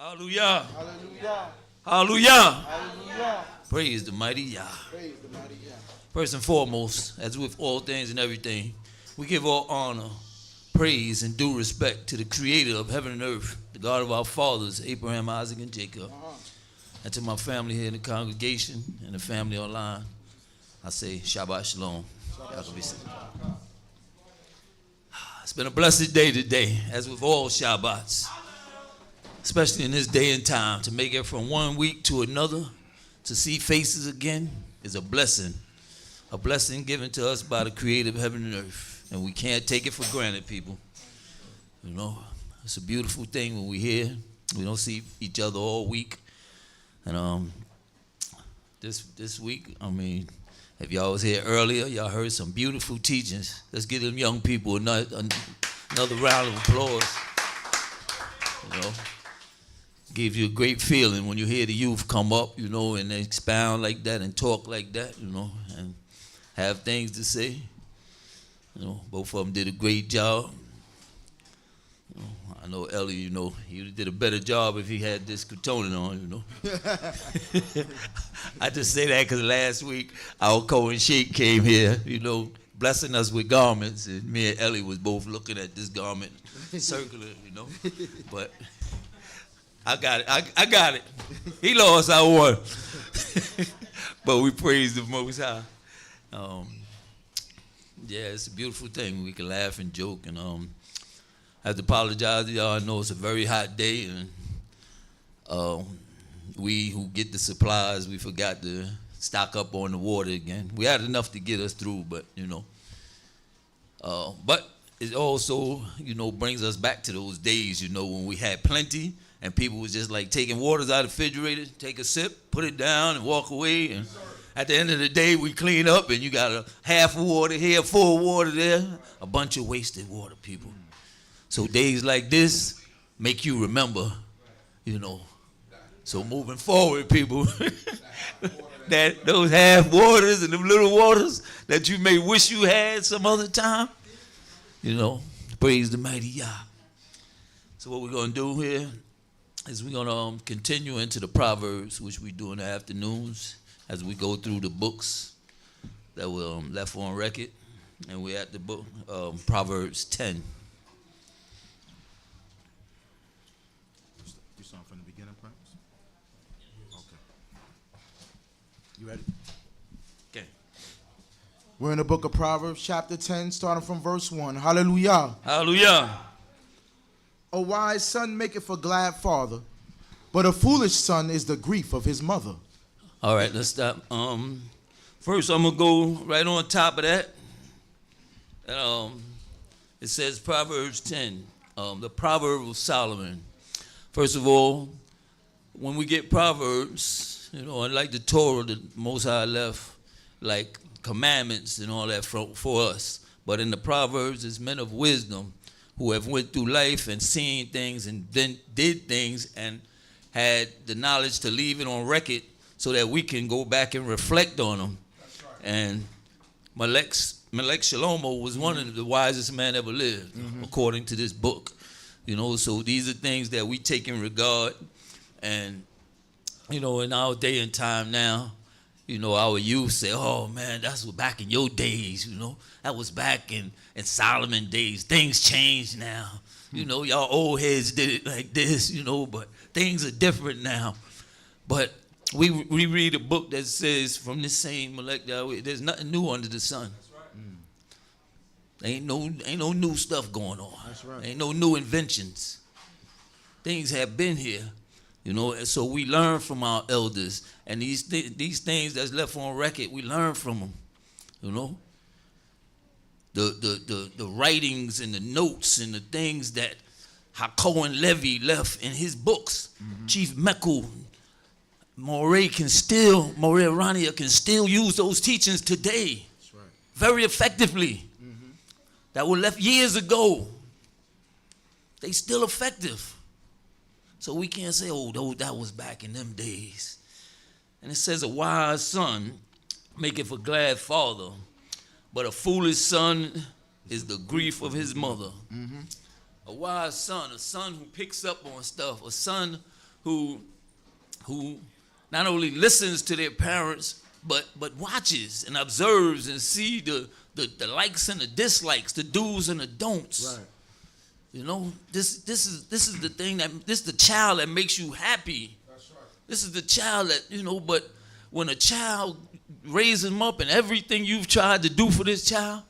Hallelujah. Hallelujah. Hallelujah. Hallelujah. Praise the mighty Yah. Praise the mighty Yah. First and foremost, as with all things and everything, we give all honor, praise, and due respect to the creator of heaven and earth, the God of our fathers, Abraham, Isaac, and Jacob. And to my family here in the congregation and the family online, I say Shabbat Shalom. Y'all can be safe. It's been a blessed day today, as with all Shabbats, especially in this day and time. To make it from one week to another, to see faces again, is a blessing given to us by the creator of heaven and earth. And we can't take it for granted, people. You know, it's a beautiful thing when we're here. We don't see each other all week. And this week, I mean, if y'all was here earlier, y'all heard some beautiful teachings. Let's give them young people another round of applause. You know, gives you a great feeling when you hear the youth come up, you know, and they expound like that and talk like that, you know, and have things to say. You know, both of them did a great job. You know, I know Ellie, you know, he did a better job if he had this Katonin on, you know. I just say that because last week our Cohen Sheikh came here, you know, blessing us with garments, and me and Ellie was both looking at this garment circular, you know. But I got it. I got it. He lost, I won. But we praise the Most High. Yeah, it's a beautiful thing. We can laugh and joke, and I have to apologize to y'all. I know it's a very hot day, and we who get the supplies, we forgot to stock up on the water again. We had enough to get us through, but you know. But it also, you know, brings us back to those days, you know, when we had plenty and people was just like taking waters out of the refrigerator, take a sip, put it down, and walk away. And at the end of the day, we clean up, and you got a half of water here, full water there, a bunch of wasted water, people. So days like this make you remember, you know. So moving forward, people, that those half waters and them little waters that you may wish you had some other time, you know, praise the mighty Yah. So what we're going to do here is we're going to continue into the Proverbs, which we do in the afternoons as we go through the books that were left on record. And we're at the book, Proverbs 10. You start from the beginning, Prince? Okay. You ready? Okay. We're in the book of Proverbs, chapter 10, starting from verse 1. Hallelujah. Hallelujah. A wise son maketh a glad father, but a foolish son is the grief of his mother. All right, let's stop. First, I'm going to go right on top of that. It says Proverbs 10, the Proverb of Solomon. First of all, when we get Proverbs, you know, unlike the Torah, the Most High left like commandments and all that for us. But in the Proverbs, it's men of wisdom who have went through life and seen things and then did things and had the knowledge to leave it on record so that we can go back and reflect on them. That's right. And Melech Shalom was one of the wisest men ever lived, according to this book. You know, so these are things that we take in regard. And, you know, in our day and time now, you know, our youth say, oh, man, that's what back in your days, you know. That was back in Solomon days. Things changed now. You know, y'all old heads did it like this, you know, but things are different now. But we read a book that says from this same Melech Yahweh, there's nothing new under the sun. That's right. Ain't no new stuff going on. That's right. Ain't no new inventions. Things have been here, you know, and so we learn from our elders. And these things that's left on record, we learn from them, you know. The writings and the notes and the things that Hakohen Levi left in his books. Chief Mekul, Moreh Rania can still use those teachings today. That's right. Very effectively. That were left years ago. They still effective. So we can't say, oh, that was back in them days. And it says a wise son maketh a glad father, but a foolish son is the grief of his mother. A wise son, a son who picks up on stuff, a son who not only listens to their parents, but watches and observes and see the likes and the dislikes, the do's and the don'ts. Right. You know, this is the thing this is the child that makes you happy. That's right. This is the child that, you know, but when a child raise him up and everything you've tried to do for this child,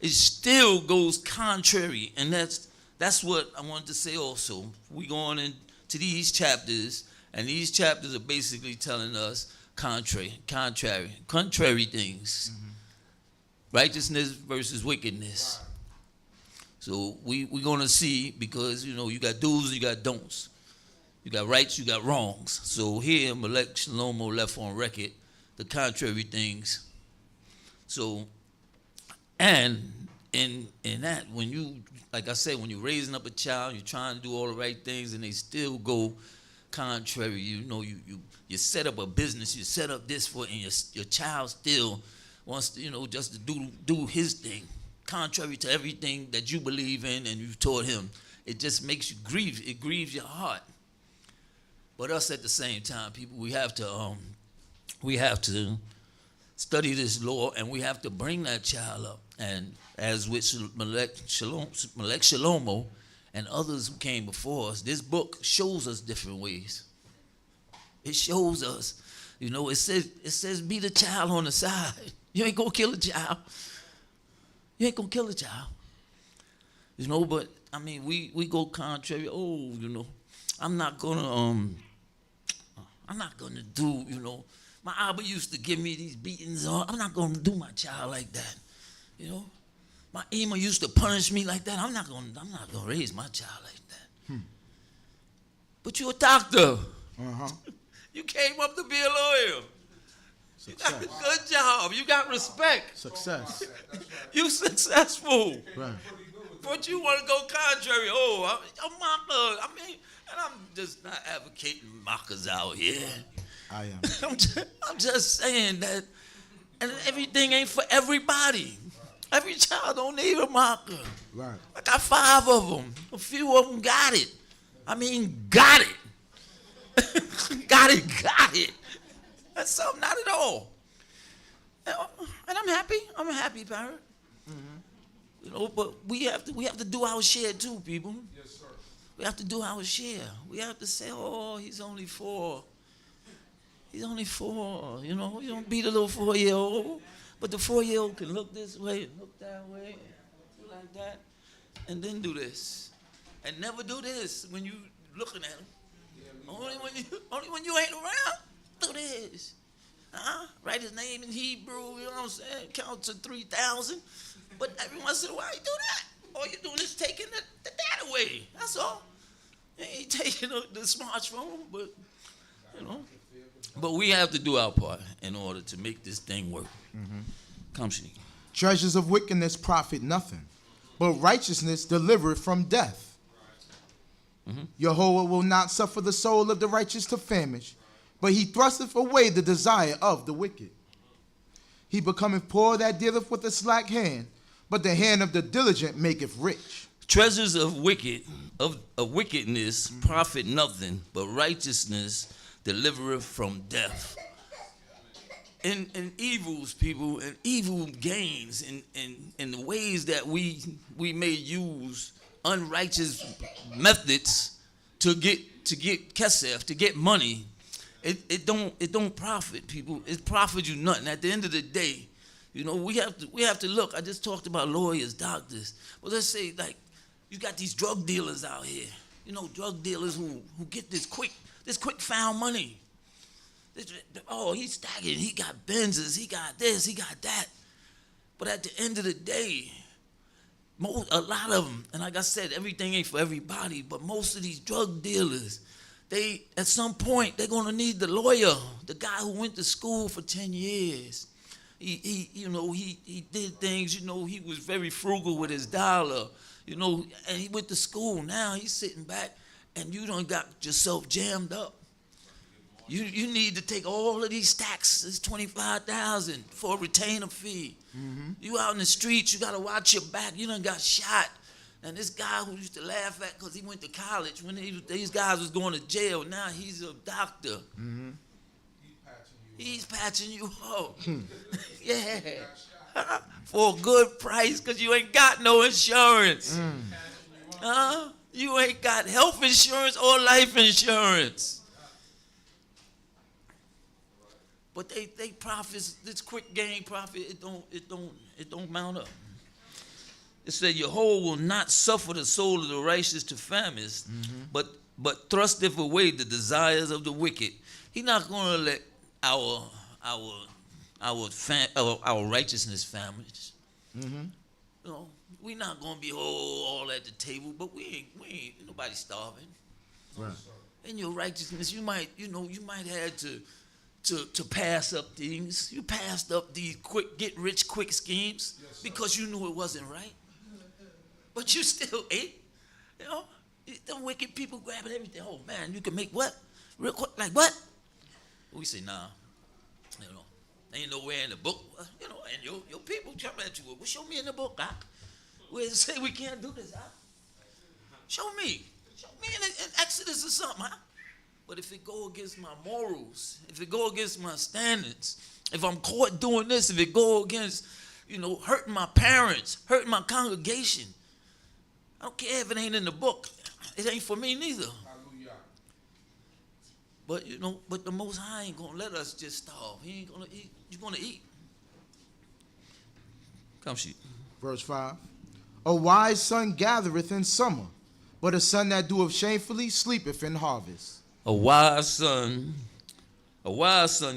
it still goes contrary. And that's what I wanted to say also. We going into these chapters, and these chapters are basically telling us contrary things. Mm-hmm. Righteousness versus wickedness. Right. So we're going to see, because, you know, you got do's and you got don'ts. You got rights, you got wrongs. So here, Melech Shalom left on record the contrary things. So, and in that, when you, like I said, when you're raising up a child, you're trying to do all the right things, and they still go contrary. You know, you set up a business, you set up this for, and your child still wants to, you know, just to do his thing, contrary to everything that you believe in and you've taught him. It just makes you grieve. It grieves your heart. But us at the same time, people, we have to study this law, and we have to bring that child up. And as with Melech Shalomo and others who came before us, this book shows us different ways. It shows us, you know, it says be the child on the side. You ain't gonna kill a child. You ain't gonna kill a child. You know, but I mean, we go contrary. Oh, you know, I'm not gonna do, you know, my Abba used to give me these beatings. I'm not gonna do my child like that. You know, my Ema used to punish me like that. I'm not gonna raise my child like that. But you're a doctor. Uh-huh. You came up to be a lawyer. Success. You got a good job. You got respect. Success. You successful. Right. But you want to go contrary. Oh, I'm Maka. I mean, and I'm just not advocating Makas out here. I am. I'm just saying that, and everything ain't for everybody. Every child don't need a Maka. Right. I got 5 of them. A few of them got it. I mean, got it. got it. That's something, not at all. And I'm happy. I'm a happy parent. Mm-hmm. You know, but we have to do our share too, people. Yes, sir. We have to do our share. We have to say, oh, he's only 4. He's only 4. You know, you don't beat a little 4-year-old. But the 4-year-old can look this way and look that way, and do like that, and then do this. And never do this when you looking at him. Only when you ain't around, do this. Write his name in Hebrew, you know what I'm saying? Count to 3,000. But every once in a while you do that. All you're doing is taking the data away. That's all. You ain't taking the smartphone, but, you know. But we have to do our part in order to make this thing work. Mm-hmm. Come, Shani. Treasures of wickedness profit nothing, but righteousness delivereth from death. Mm-hmm. Jehovah will not suffer the soul of the righteous to famish, but he thrusteth away the desire of the wicked. He becometh poor that dealeth with a slack hand, but the hand of the diligent maketh rich. Treasures of wickedness profit nothing, but righteousness delivereth from death. In evils, people, and evil gains, in the ways that we may use unrighteous methods to get kesef, to get money, it don't profit people. It profits you nothing. At the end of the day, you know, we have to look. I just talked about lawyers, doctors, but let's say like you got these drug dealers out here. You know, drug dealers who get this quick found money. Oh, he's stacking. He got Benzes. He got this. He got that. But at the end of the day, a lot of them, and like I said, everything ain't for everybody, but most of these drug dealers, they at some point they're gonna need the lawyer, the guy who went to school for 10 years. He did things, you know, he was very frugal with his dollar, you know, and he went to school. Now he's sitting back and you done got yourself jammed up. You need to take all of these stacks, it's $25,000 for a retainer fee. Mm-hmm. You out in the streets, you gotta watch your back. You done got shot. And this guy who used to laugh at because he went to college when these guys was going to jail, now he's a doctor. Mm-hmm. He's patching you up. Yeah. For a good price because you ain't got no insurance. You ain't got health insurance or life insurance. But they profits, this quick gain profit, it don't mount up. It said Yahweh will not suffer the soul of the righteous to famish, but thrusteth away the desires of the wicked. He's not going to let our righteousness famish. You know, we're not going to be all at the table, but we ain't nobody starving. Right. In your righteousness, you might have to pass up things. You passed up these get rich quick schemes because you knew it wasn't right. But you still ate. You know, them wicked people grabbing everything. Oh man, you can make what? Real quick, like what? We say, nah. You know, ain't nowhere in the book. You know, and your people come at you. Well, show me in the book, Doc. Where it say we can't do this, huh? Show me in Exodus or something, huh? But if it go against my morals, if it go against my standards, if I'm caught doing this, if it go against, hurting my parents, hurting my congregation, I don't care if it ain't in the book. It ain't for me neither. Hallelujah. But the Most High ain't gonna let us just starve. He ain't gonna eat. You're gonna eat. Come shoot. Verse 5. A wise son gathereth in summer, but a son that doeth shamefully sleepeth in harvest. A wise son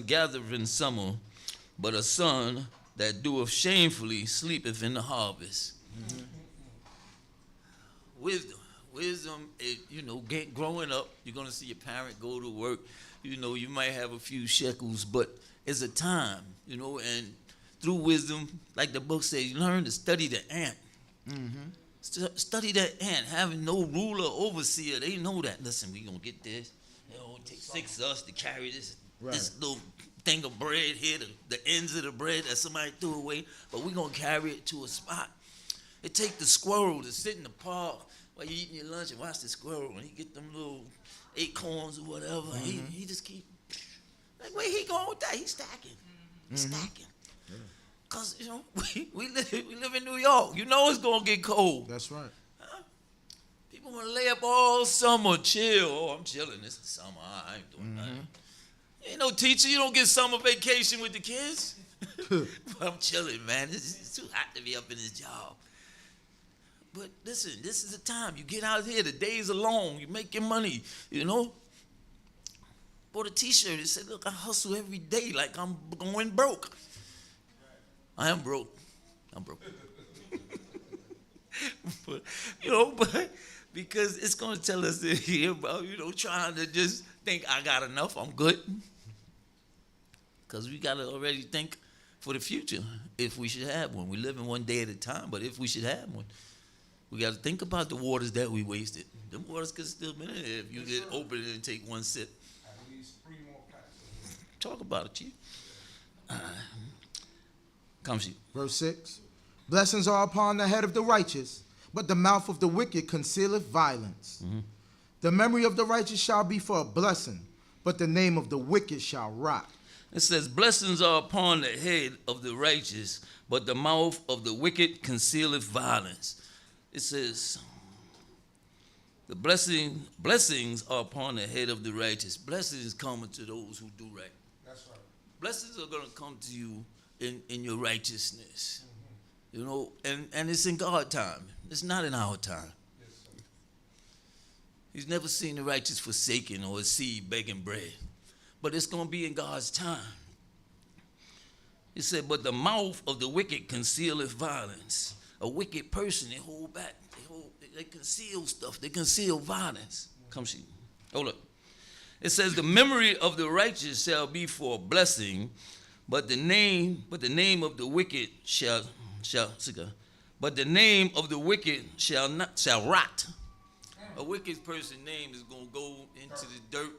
gathereth in summer, but a son that doeth shamefully sleepeth in the harvest. Wisdom is, growing up, you're going to see your parent go to work. You might have a few shekels, but it's a time, and through wisdom, like the book says, you learn to study the ant. Study that ant, having no ruler, overseer. They know that. Listen, we going to get this. It takes 6 of us to carry this little thing of bread here, the ends of the bread that somebody threw away, but we're going to carry it to a spot. It take the squirrel to sit in the park while you eating your lunch and watch the squirrel, and he get them little acorns or whatever. He just keep, like, where he going with that? He's stacking. He's stacking. Because, we live in New York. It's going to get cold. That's right. People want to lay up all summer, chill. Oh, I'm chilling. This is summer. I ain't doing nothing. You ain't no teacher. You don't get summer vacation with the kids. But I'm chilling, man. It's too hot to be up in this job. But listen, this is the time. You get out here. The days are long. You make your money, Bought a T-shirt. It said, look, I hustle every day like I'm going broke. I am broke. I'm broke. but because it's going to tell us here about, trying to just think I got enough, I'm good. Because we got to already think for the future if we should have one. We live in one day at a time, but if we should have one, we got to think about the waters that we wasted. Them waters could still be in there if you did open it and take one sip. At least 3 more packs. Talk about it, Chief. Come, Chief. Verse 6. Blessings are upon the head of the righteous, but the mouth of the wicked concealeth violence. The memory of the righteous shall be for a blessing, but the name of the wicked shall rot. It says, blessings are upon the head of the righteous, but the mouth of the wicked concealeth violence. It says, the blessings are upon the head of the righteous. Blessings coming to those who do right. That's right. Blessings are going to come to you in your righteousness. And it's in God's time. It's not in our time. Yes, sir. He's never seen the righteous forsaken or a seed begging bread. But it's going to be in God's time. He said, but the mouth of the wicked concealeth violence. A wicked person, they hold back. They conceal stuff. They conceal violence. Come see. Hold up. It says, the memory of the righteous shall be for a blessing, but the name of the wicked shall rot. A wicked person's name is going to go into the dirt,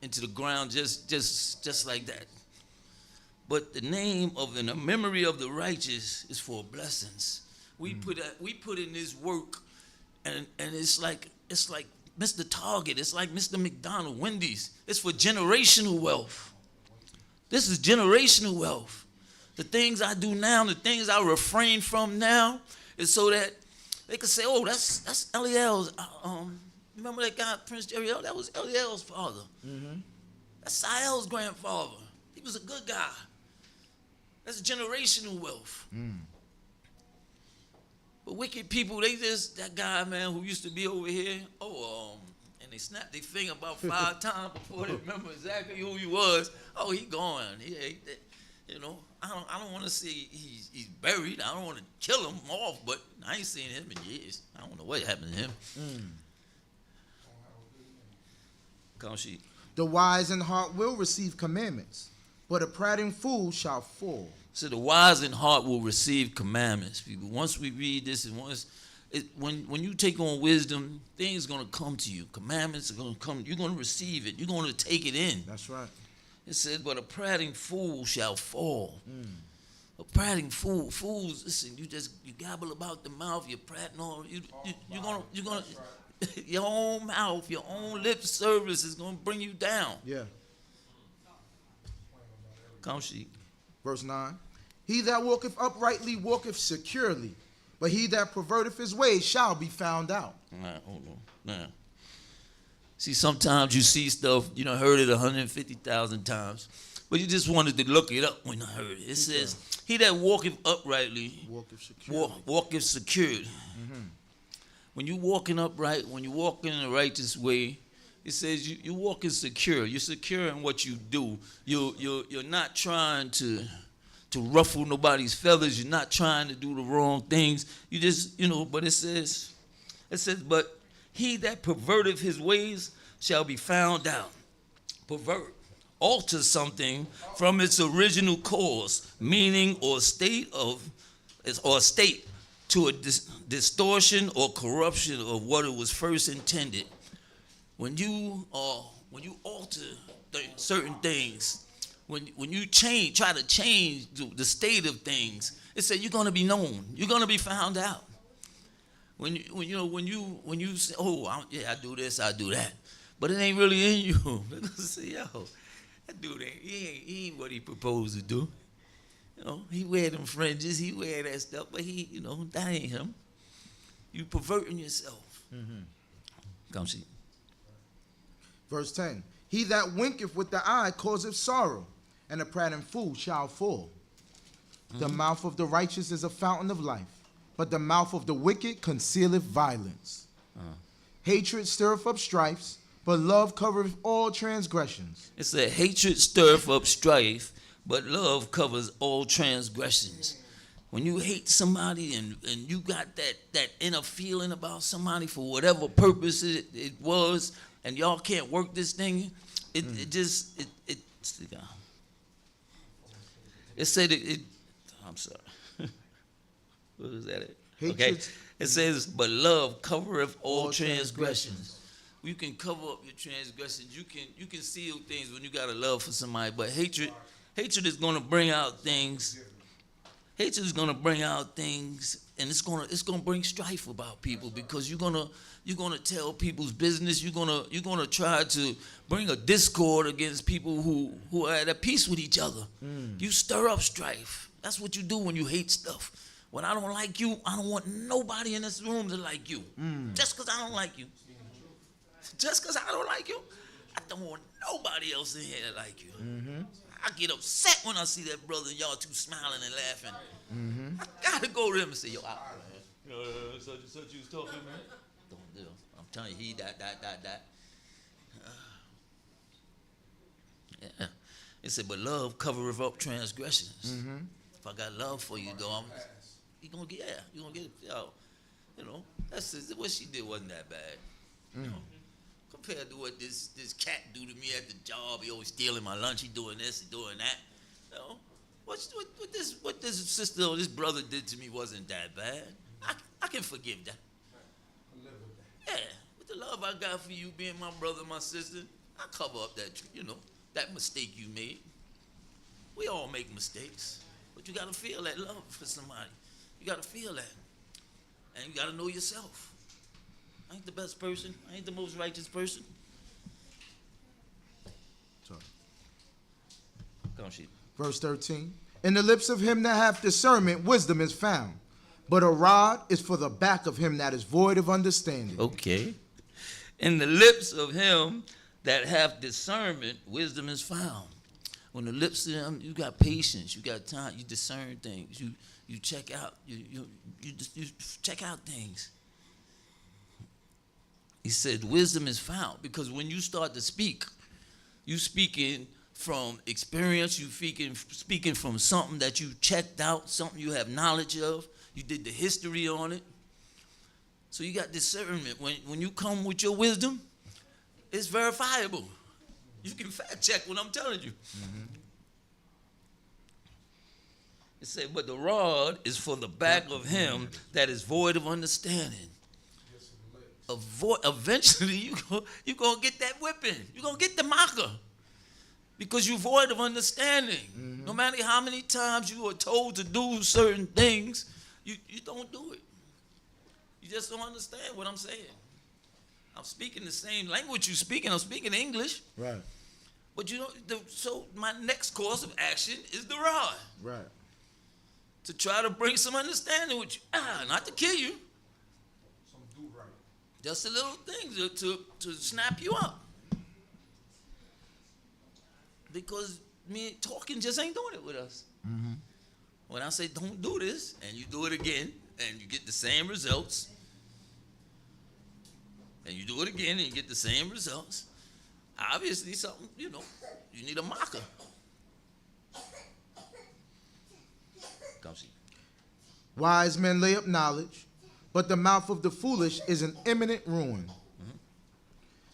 into the ground, just like that. But the memory of the righteous is for blessings. We put in this work, and it's like Mr. Target, it's like Mr. McDonald, Wendy's. It's for generational wealth. This is generational wealth. The things I do now, the things I refrain from now, is so that they could say, "Oh, that's Eliel's." Remember that guy, Prince Yeriel? That was Eliel's father. Mm-hmm. That's Sael's grandfather. He was a good guy. That's generational wealth. Mm. But wicked people, that guy, man, who used to be over here, and they snapped their finger about 5 times before they remember exactly who he was. Oh, he gone. I don't want to see he's buried. I don't want to kill him off, but I ain't seen him in years. I don't know what happened to him. Come sheep. The wise in heart will receive commandments, but a prating fool shall fall. So the wise in heart will receive commandments, people. Once we read this, and when you take on wisdom, things are going to come to you. Commandments are going to come. You're going to receive it. You're going to take it in. That's right. It says, but a prating fool shall fall. A prating fool. Fools, listen, you gabble about the mouth, you're prating on. You're gonna your own mouth, your own lip service is going to bring you down. Yeah. Come sheep. Verse 9. He that walketh uprightly walketh securely, but he that perverteth his ways shall be found out. All right, hold on. Now, see, sometimes you see stuff, you done heard it 150,000 times, but you just wanted to look it up when I heard it. It says, he that walketh uprightly walketh securely. Mm-hmm. When you're walking upright, when you're walking in the righteous way, it says you're walking secure. You're secure in what you do. You're not trying to ruffle nobody's feathers. You're not trying to do the wrong things. You just, but it says, but he that perverteth his ways shall be found out. Pervert. Alter something from its original cause, meaning or state to a distortion or corruption of what it was first intended. When you alter certain things, when you try to change the state of things, it said you're going to be known. You're going to be found out. When you say, I do this, I do that, but it ain't really in you. Because say, that dude he ain't what he proposed to do. He wear them fringes, he wear that stuff, but that ain't him. You perverting yourself. Mm-hmm. Come see. Verse 10. He that winketh with the eye causeth sorrow, and a prating fool shall fall. Mm-hmm. The mouth of the righteous is a fountain of life, but the mouth of the wicked concealeth violence. Hatred stirreth up strifes, but love covereth all transgressions. It said hatred stirreth up strife, but love covers all transgressions. When you hate somebody and you got that inner feeling about somebody for whatever purpose it was, and y'all can't work this thing, it said it. I'm sorry. What was that? Okay. It says, but love covereth all transgressions. You can cover up your transgressions. You can seal things when you got a love for somebody. But hatred is going to bring out things. Hatred is going to bring out things, and it's going to bring strife about people, because you're gonna tell people's business. You're gonna try to bring a discord against people who are at peace with each other. You stir up strife. That's what you do when you hate stuff. When I don't like you, I don't want nobody in this room to like you. Just because I don't like you. Just because I don't like you, I don't want nobody else in here to like you. Mm-hmm. I get upset when I see that brother and y'all two smiling and laughing. Mm-hmm. I gotta go to him and say, yo, such you was talking, man. Don't do it. I'm telling you, he that. Yeah. It said, but love covereth up transgressions. Mm-hmm. If I got love for you, though, you're gonna get it. That's what she did wasn't that bad. Compared to what this cat do to me at the job, he always stealing my lunch. He doing this, he doing that. What this sister or this brother did to me wasn't that bad. I can forgive that. Yeah, with the love I got for you, being my brother, my sister, I cover up that mistake you made. We all make mistakes, but you gotta feel that love for somebody. You gotta feel that, and you gotta know yourself. I ain't the best person. I ain't the most righteous person. Sorry. Come on, sheep. Verse 13. In the lips of him that hath discernment, wisdom is found. But a rod is for the back of him that is void of understanding. Okay. In the lips of him that hath discernment, wisdom is found. When the lips of them, you got patience, you got time, you discern things, you check out, you check out things. He said, wisdom is found, because when you start to speak, you speaking from experience, you speaking from something that you checked out, something you have knowledge of, you did the history on it. So you got discernment. When you come with your wisdom, it's verifiable. You can fact check what I'm telling you. Mm-hmm. It said, but the rod is for the back of him that is void of understanding. Eventually, you're going to get that whipping. You're going to get the mocker. Because you're void of understanding. Mm-hmm. No matter how many times you are told to do certain things, you don't do it. You just don't understand what I'm saying. I'm speaking the same language you're speaking. I'm speaking English. Right. But so my next course of action is the rod. Right. To try to bring some understanding with you. Not to kill you. Some do right. Just a little thing to snap you up. Because me talking just ain't doing it with us. Mm-hmm. When I say don't do this, and you do it again, and you get the same results, and you do it again, and you get the same results, obviously something, you need a mocker. Come see. Wise men lay up knowledge, but the mouth of the foolish is an imminent ruin. Mm-hmm.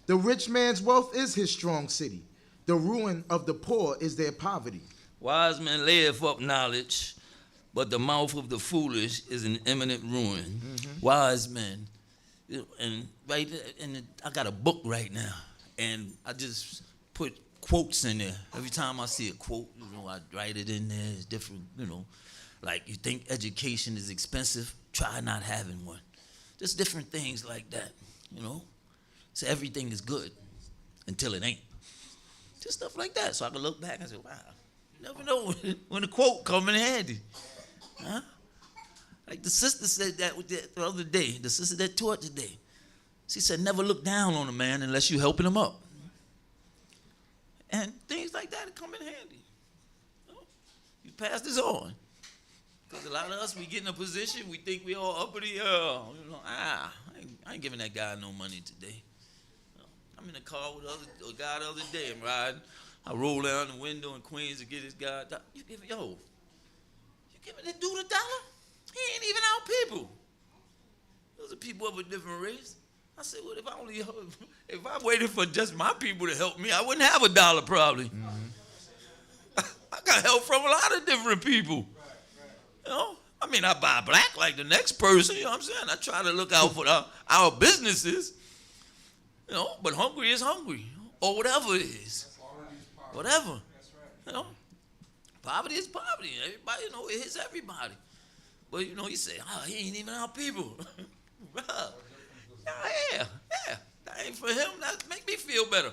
The rich man's wealth is his strong city. The ruin of the poor is their poverty. Wise men layeth up knowledge, but the mouth of the foolish is an imminent ruin. Mm-hmm. Wise men. And I got a book right now, and I just put quotes in there. Every time I see a quote, I write it in there. It's different, like you think education is expensive, try not having one. Just different things like that, So everything is good until it ain't. Just stuff like that. So I can look back and say, wow, you never know when a quote come in handy. Huh? Like the sister said that the other day, the sister that taught today. She said, never look down on a man unless you're helping him up. And things like that come in handy. You pass this on. Because a lot of us, we get in a position, we think we all uppity. I ain't giving that guy no money today. I'm in the car with a guy the other day. I'm riding. I roll down the window in Queens to get this guy. You giving that dude $1? He ain't even our people. Those are people of a different race. I said, well, if I waited for just my people to help me, I wouldn't have $1 probably. Mm-hmm. I got help from a lot of different people. I mean, I buy black like the next person, you know what I'm saying? I try to look out for our businesses, but hungry is hungry, or whatever it is. Whatever. That's right. Poverty is poverty. Everybody, it hits everybody. But, he say, he ain't even our people. Yeah. That ain't for him. That make me feel better.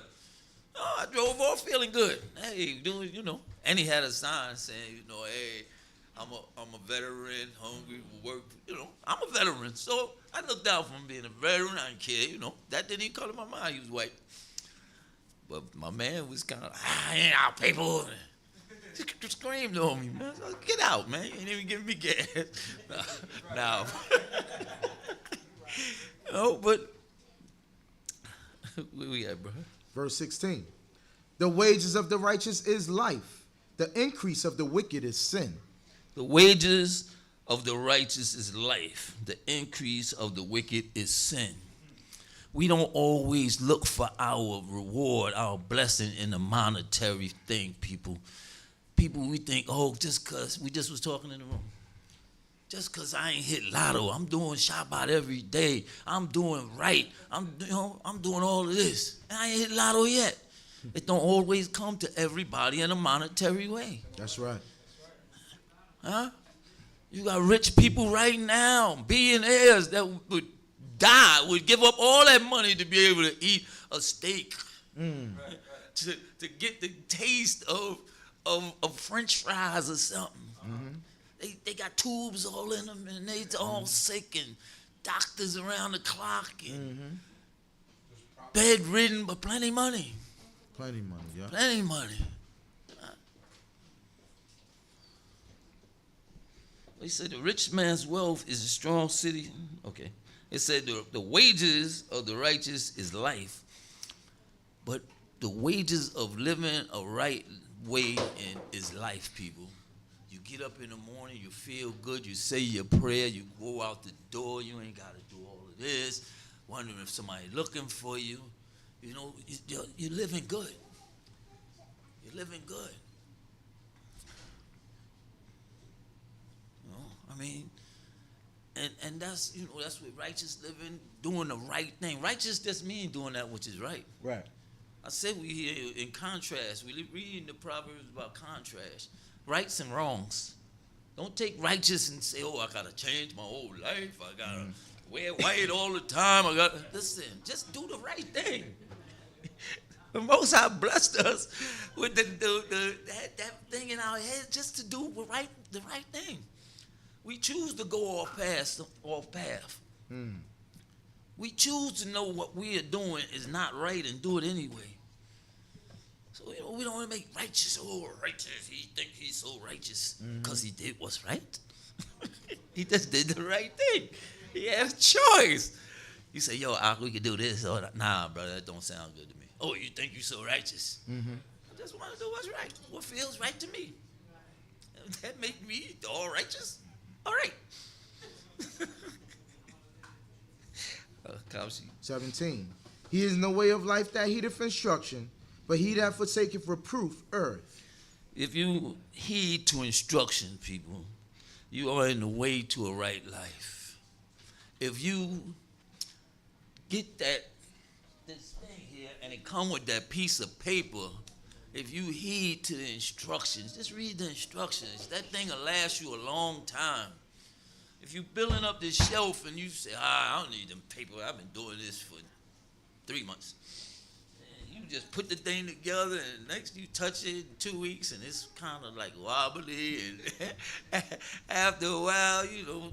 I drove off feeling good. Hey, dude, And he had a sign saying, hey, I'm a veteran, hungry, work. I'm a veteran. So I looked out from being a veteran. I didn't care, That didn't even come to my mind. He was white. But my man was kind of, ain't our people. He screamed on me, man. So, get out, man. You ain't even giving me gas. Now, but where we at, bro? Verse 16. The wages of the righteous is life. The increase of the wicked is sin. The wages of the righteous is life. The increase of the wicked is sin. We don't always look for our reward, our blessing in a monetary thing, people. People, we think, just because, we just was talking in the room. Just because I ain't hit lotto, I'm doing Shabbat every day. I'm doing right. I'm doing all of this. And I ain't hit lotto yet. It don't always come to everybody in a monetary way. That's right. Huh? You got rich people right now, billionaires that would die, would give up all that money to be able to eat a steak, to get the taste of French fries or something. They got tubes all in them, and they all sick, and doctors around the clock, and bedridden, but plenty money. Plenty money, yeah. Plenty money. He said the rich man's wealth is a strong city. Okay. It said the wages of the righteous is life, but the wages of living a right way is life, people. You get up in the morning, you feel good, you say your prayer, you go out the door, you ain't got to do all of this, wondering if somebody looking for you. You know, you're living good. You're living good. You know, I mean, and that's, you know, that's what righteous living, doing the right thing. Righteous just means doing that which is right. Right. I said we here in contrast. We reading the Proverbs about contrast, rights and wrongs. Don't take righteous and say, "Oh, I gotta change my whole life. I gotta wear white all the time. I got listen. Just do the right thing." The Most High blessed us with that thing in our head just to do the right thing. We choose to go off path. We choose to know what we are doing is not right and do it anyway. So, you know, we don't want to make righteous, righteous. He think he's so righteous because he did what's right. He just did the right thing. He had a choice. You say, yo, we could do this. Or nah, brother, that don't sound good to me. Oh, you think you're so righteous? I just want to do what's right. What feels right to me. That make me all righteous? All right. 17. He is in the way of life that heedeth instruction, but he that forsaketh reproof erreth. If you heed to instruction, people, you are in the way to a right life. If you get this thing here and it come with that piece of paper, if you heed to the instructions, just read the instructions. That thing will last you a long time. If you building up this shelf and you say, I don't need them paper, I've been doing this for 3 months. And you just put the thing together and next you touch it in 2 weeks and it's kind of like wobbly and after a while, you know,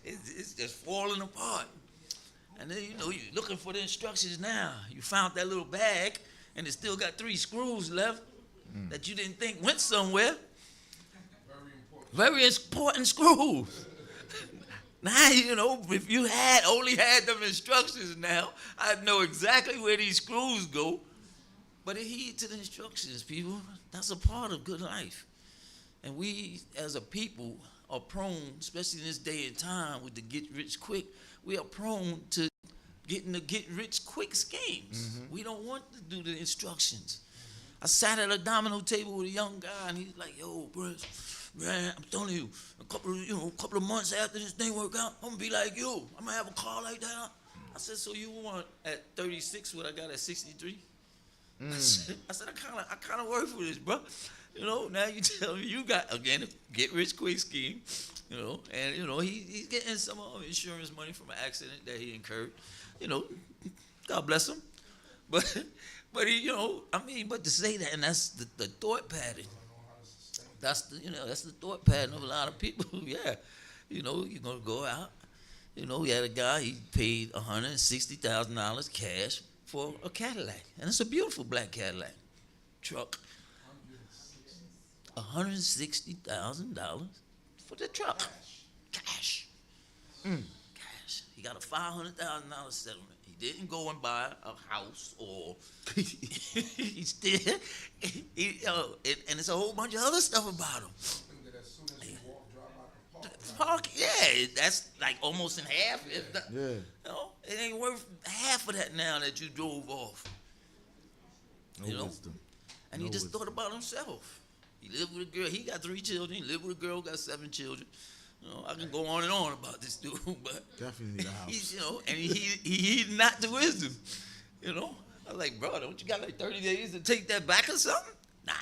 it's just falling apart. And then, you know, you're looking for the instructions now. You found that little bag and it still got 3 screws left that you didn't think went somewhere. Very important screws. Now, you know, if you only had them instructions now, I'd know exactly where these screws go. But heed to the instructions, people. That's a part of good life. And we, as a people, are prone, especially in this day and time with the get-rich-quick, we are prone to getting the get-rich-quick schemes. We don't want to do the instructions. I sat at a domino table with a young guy, and he's like, yo, bro, man, I'm telling you, a couple of months after this thing work out, I'm gonna be like you. I'm gonna have a car like that. I said, so you want at 36 what I got at 63? I said, I kind of work for this, bro. You know, now you tell me you got, again, a get-rich-quick scheme, you know, and, you know, he's getting some insurance money from an accident that he incurred. You know, God bless him. But he, you know, I mean, but to say that, and that's the thought pattern. That's the thought pattern of a lot of people. Yeah, you know, you're gonna go out. You know, we had a guy. He paid $160,000 cash for a Cadillac, and it's a beautiful black Cadillac truck. $160,000 for the truck. Cash. Cash. He got a $500,000 settlement. He didn't go and buy a house or he still, and it's a whole bunch of other stuff about him. Yeah, that's like almost in half. Yeah. You know, it ain't worth half of that now that you drove off. No wisdom. And he just thought about himself. He lived with a girl. He got 3 children. He lived with a girl, got 7 children. You know, I can go on and on about this dude, but definitely the house. He's, you know, and he not the wisdom. You know, I was like, bro, don't you got like 30 days to take that back or something? Nah,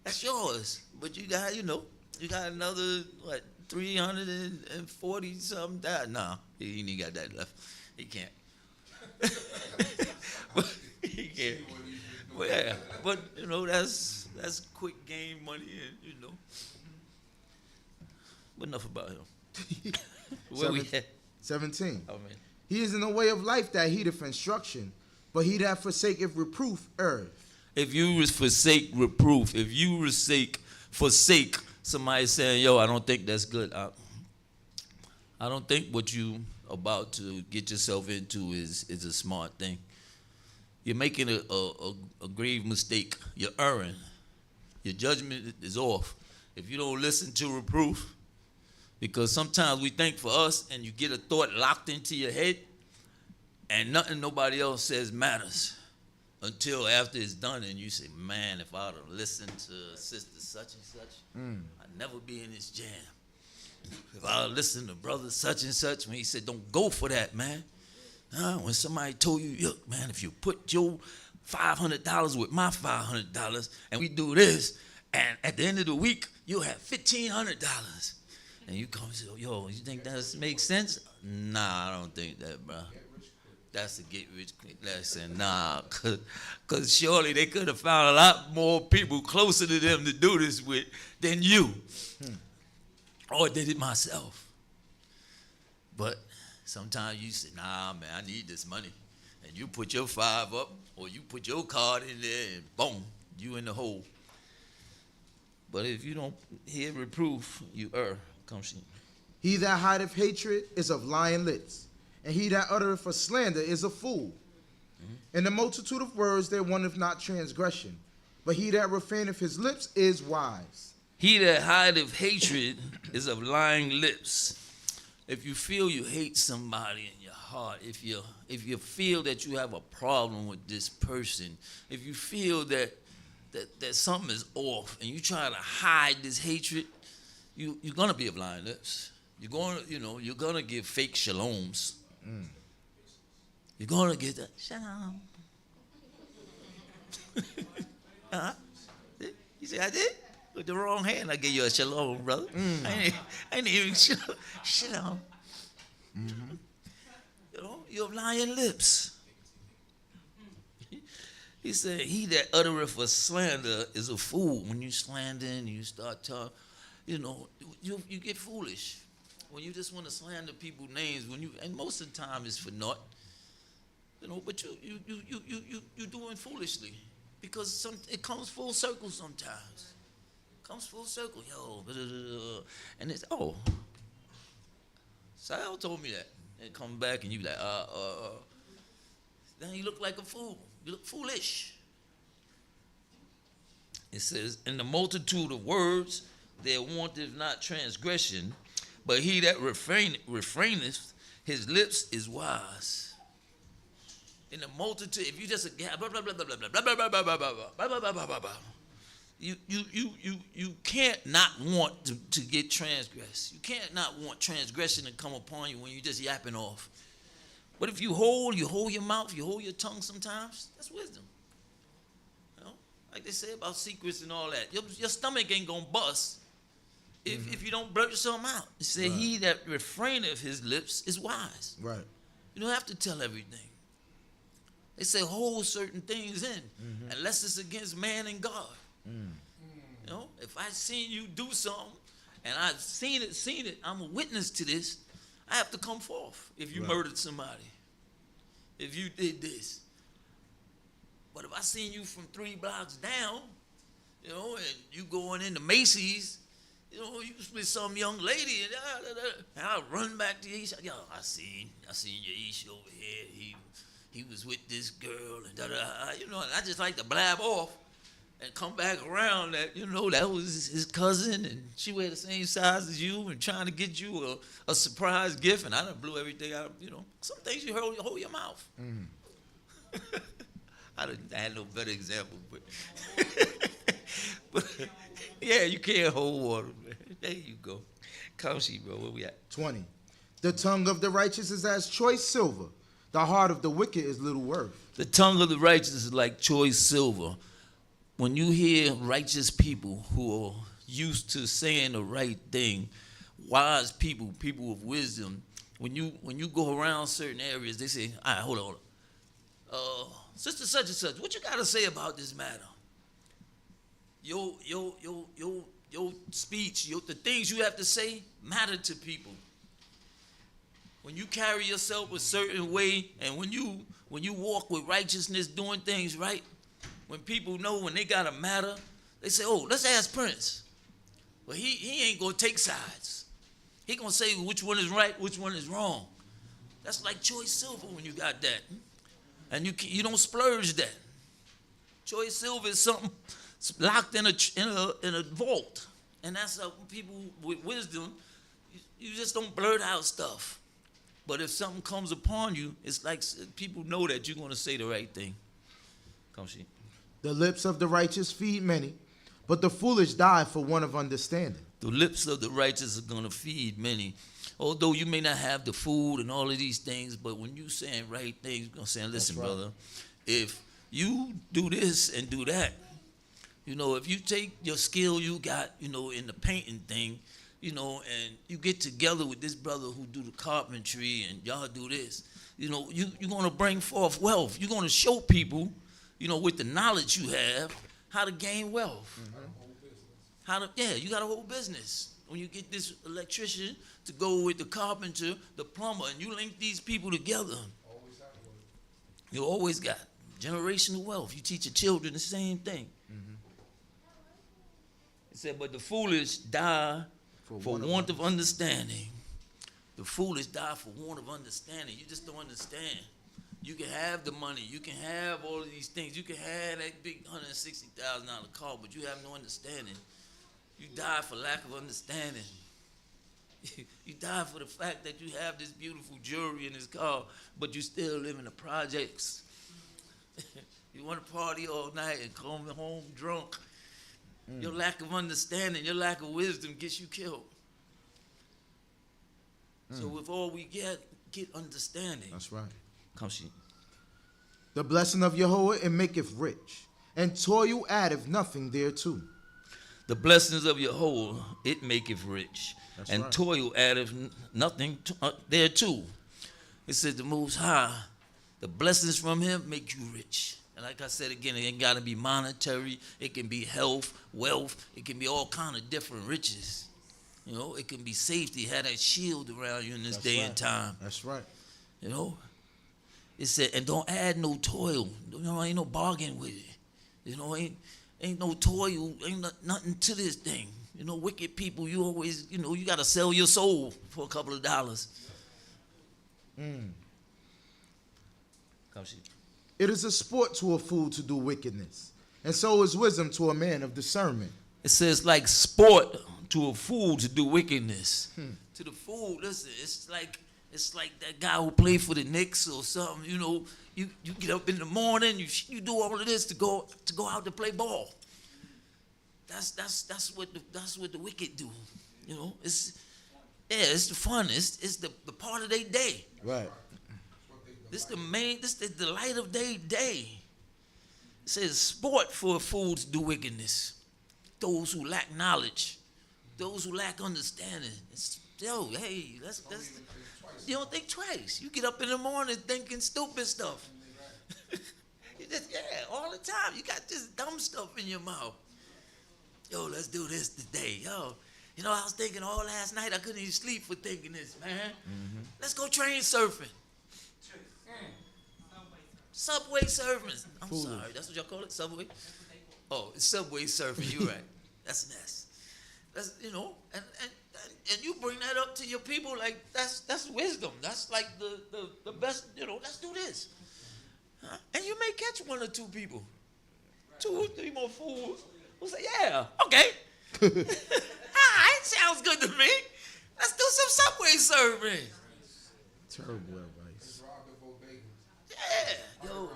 that's yours. But you got, you know, you got another 340 something. Nah, he ain't got that left. He can't. But he can't. But yeah, but you know that's quick game money, and you know. But enough about him. Where we at? 17. Oh man. He is in the way of life that heedeth instruction, but he that forsaketh reproof erreth. If you forsake reproof, if you forsake somebody saying, yo, I don't think that's good. I don't think what you about to get yourself into is a smart thing. You're making a grave mistake. You're erring. Your judgment is off. If you don't listen to reproof, because sometimes we think for us and you get a thought locked into your head and nothing nobody else says matters until after it's done and you say, man, if I would have listened to sister such and such, I'd never be in this jam. If I would have listened to brother such and such, when he said, don't go for that, man. When somebody told you, look, man, if you put your $500 with my $500 and we do this, and at the end of the week, you'll have $1,500. And you come and say, yo, you think that makes sense? Nah, I don't think that, bro. That's a get rich quick lesson. Nah, because surely they could have found a lot more people closer to them to do this with than you. Or did it myself. But sometimes you say, nah, man, I need this money. And you put your 5 up, or you put your card in there, and boom, you in the hole. But if you don't hear reproof, you err. Come see. He that hideth hatred is of lying lips, and he that uttereth a slander is a fool. In the multitude of words there wanteth not transgression, but he that refraineth his lips is wise. He that hideth hatred is of lying lips. If you feel you hate somebody in your heart, if you feel that you have a problem with this person, if you feel that something is off and you try to hide this hatred, you're gonna be of lying lips. You're gonna give fake shaloms. You're gonna get that shalom. You say I did? With the wrong hand, I gave you a shalom, brother. I ain't even shalom. You have lying lips. He said, he that uttereth a slander is a fool. When you slander and you start talking, you get foolish. When you just want to slander people's names, and most of the time it's for naught. But you doing foolishly. Because it comes full circle sometimes. Comes full circle, yo. And it's, Sal told me that. And come back and you be like, then you look like a fool. You look foolish. It says, in the multitude of words, there wanteth not transgression, but he that refraineth his lips is wise. In the multitude, if you just blah blah blah blah blah blah blah blah blah blah blah blah blah blah blah blah, you can't not want to get transgressed. You can't not want transgression to come upon you when you just yapping off. But if you hold your mouth, you hold your tongue sometimes, that's wisdom. Like they say about secrets and all that. Your stomach ain't gonna bust if you don't blurt something out. It said, right. He that refraineth his lips is wise. Right. You don't have to tell everything. They say hold certain things in, unless it's against man and God. If I seen you do something and I've seen it, I'm a witness to this, I have to come forth. If you murdered somebody, if you did this. But if I seen you from 3 blocks down, and you going into Macy's, you with some young lady, and I run back to you. Yo, I seen your Ish over here. He was with this girl, and and I just like to blab off and come back around that, that was his cousin, and she wear the same size as you and trying to get you a surprise gift, and I done blew everything out. Some things you hold your mouth. I had no better example, but yeah, you can't hold water, man. There you go. Come see, bro, where we at? 20. The tongue of the righteous is as choice silver. The heart of the wicked is little worth. The tongue of the righteous is like choice silver. When you hear righteous people who are used to saying the right thing, wise people, people of wisdom, when you go around certain areas, they say, all right, hold on. Sister such and such, what you got to say about this matter? Your speech, the things you have to say matter to people. When you carry yourself a certain way, and when you walk with righteousness, doing things right, when people know when they got a matter, they say, oh, let's ask Prince. But he ain't going to take sides. He going to say which one is right, which one is wrong. That's like choice silver when you got that. And you don't splurge that. Choice silver is something locked in a vault. And that's how people with wisdom, you just don't blurt out stuff. But if something comes upon you, it's like people know that you're going to say the right thing. Come see. The lips of the righteous feed many, but the foolish die for want of understanding. The lips of the righteous are going to feed many. Although you may not have the food and all of these things, but when you saying right things, you're going to say, listen, right, brother, if you do this and do that, if you take your skill you got, in the painting thing, and you get together with this brother who do the carpentry and y'all do this, you're going to bring forth wealth. You're going to show people, with the knowledge you have, how to gain wealth. Mm-hmm. You got a whole business. When you get this electrician to go with the carpenter, the plumber, and you link these people together, you always got generational wealth. You teach your children the same thing. Mm-hmm. It said, but the foolish die for want of understanding. The foolish die for want of understanding. You just don't understand. You can have the money. You can have all of these things. You can have that big $160,000 car, but you have no understanding. You die for lack of understanding. You die for the fact that you have this beautiful jewelry in this car, but you still live in the projects. You want to party all night and come home drunk. Your lack of understanding, your lack of wisdom gets you killed. So with all we get understanding. That's right. Come see. The blessing of Yahweh, it maketh rich, and toil addeth nothing thereto. The blessings of Yahweh, it maketh rich, That's and right. toil addeth nothing thereto. It says the Most High, the blessings from Him make you rich. And like I said again, it ain't got to be monetary. It can be health, wealth. It can be all kind of different riches. It can be safety. Have that shield around you in this day and time. That's right. It said, and don't add no toil. Ain't no bargain with it. Ain't no toil. Ain't nothing to this thing. Wicked people, you always, you got to sell your soul for a couple of dollars. Come see. It is a sport to a fool to do wickedness, and so is wisdom to a man of discernment. It says like sport to a fool to do wickedness. To the fool, listen, it's like that guy who played for the Knicks or something. You get up in the morning, you do all of this to go out to play ball. That's what the wicked do. It's the fun. It's the part of their day. Right. This the delight of their day. It says sport for a fool to do wickedness. Those who lack knowledge, those who lack understanding. Hey, let's you don't think twice. You get up in the morning thinking stupid stuff. All the time. You got this dumb stuff in your mouth. Let's do this today. I was thinking all last night. I couldn't even sleep for thinking this, man. Mm-hmm. Let's go train surfing. Subway surfing. I'm sorry. That's what y'all call it? Subway? Oh, it's subway surfing. You're right. That's nice. That's, and you bring that up to your people like that's wisdom. That's like the best, let's do this. And you may catch one or two people. 2 or 3 more fools who say, yeah, okay. It sounds good to me. Let's do some subway surfing. Terrible advice. Yeah, yo.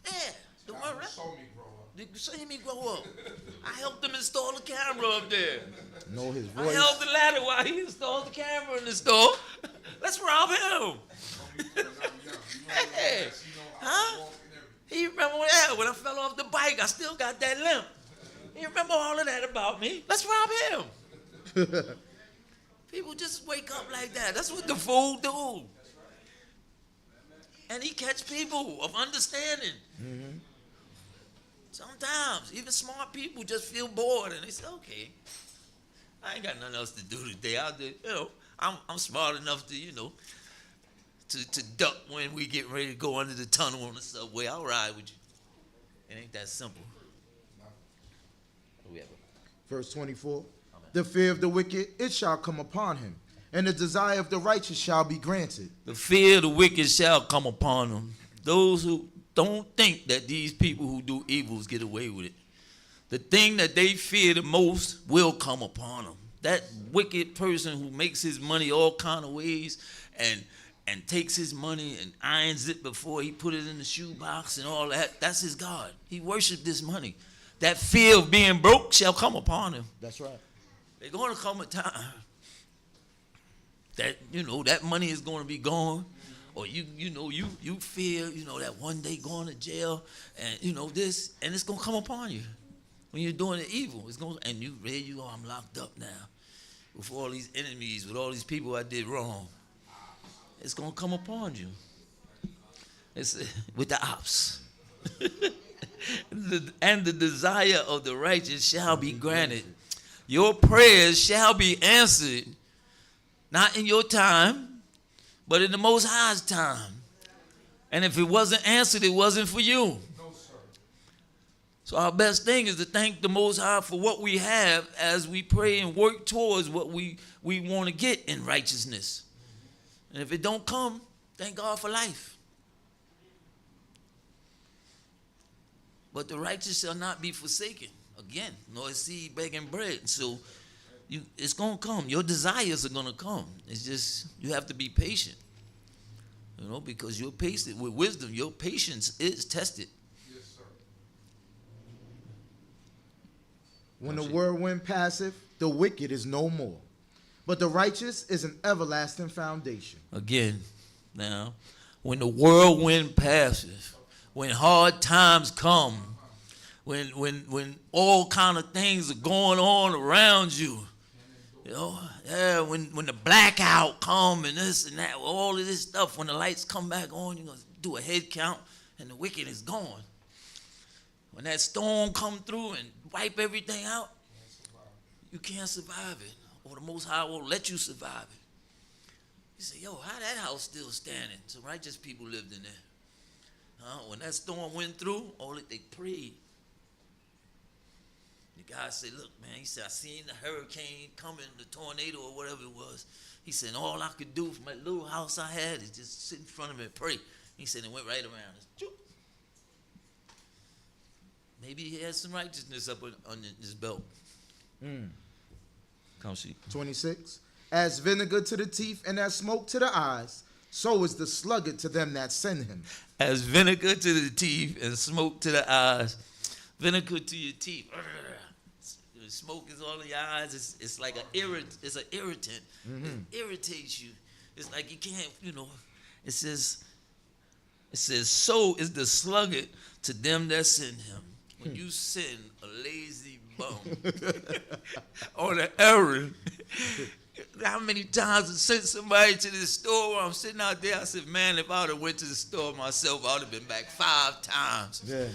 Yeah. The one right? Saw me grow up. You see me grow up. I helped him install the camera up there. Know his I voice. held the ladder while he installed the camera in the store. Let's rob him. Hey. Huh? He remember when I fell off the bike, I still got that limp. He remember all of that about me. Let's rob him. People just wake up like that. That's what the fool do. And he catch people of understanding. Mm-hmm. Sometimes even smart people just feel bored and they say, okay, I ain't got nothing else to do today. I'll do, you know, I'm smart enough to, you know, to duck when we get ready to go under the tunnel on the subway. I'll ride with you. It ain't that simple. Verse 24. The fear of the wicked, it shall come upon him, and the desire of the righteous shall be granted. The fear of the wicked shall come upon them. Those who don't think that these people who do evils get away with it. The thing that they fear the most will come upon them. That wicked person who makes his money all kind of ways and takes his money and irons it before he put it in the shoebox and all that, that's his God. He worshiped this money. That fear of being broke shall come upon him. That's right. There's going to come a time that, you know, that money is going to be gone. Or you fear, you know, that one day going to jail and, you know, this, and it's going to come upon you. When you're doing the evil, it's going to, and there you go, I'm locked up now. With all these enemies, with all these people I did wrong. It's going to come upon you. It's with the ops. And the desire of the righteous shall be granted. Your prayers shall be answered, not in your time, but in the Most High's time. And if it wasn't answered, it wasn't for you. No, sir. So our best thing is to thank the Most High for what we have as we pray and work towards what we want to get in righteousness. And if it don't come, thank God for life. But the righteous shall not be forsaken. Again, nor is seed begging bread. So it's going to come. Your desires are going to come. It's just you have to be patient. You know, because you're patient with wisdom. Your patience is tested. Yes, sir. When the whirlwind passeth, the wicked is no more, but the righteous is an everlasting foundation. Again, now, when the whirlwind passes, when hard times come, when all kind of things are going on around you, you know, yeah, when the blackout come and this and that, all of this stuff, when the lights come back on, you're going to do a head count and the wicked is gone. When that storm come through and wipe everything out, you can't survive it, or the Most High won't let you survive it. You say, yo, how that house still standing? Some righteous people lived in there. When that storm went through, they prayed. The guy said, look, man, he said, I seen the hurricane coming, the tornado or whatever it was. He said, all I could do from that little house I had is just sit in front of it and pray. He said, it went right around us. Maybe he had some righteousness up on his belt. Come see. 26. As vinegar to the teeth and as smoke to the eyes, so is the sluggard to them that send him. As vinegar to the teeth and smoke to the eyes. Vinegar to your teeth. Smoke is all in your eyes. It's like it's an irritant. It irritates you. It's like you can't, you know. It says, so is the sluggard to them that send him. When you send a lazy bum on an errand, how many times I sent somebody to the store where I'm sitting out there, I said, man, if I would have went to the store myself, I would have been back 5 times. Yeah.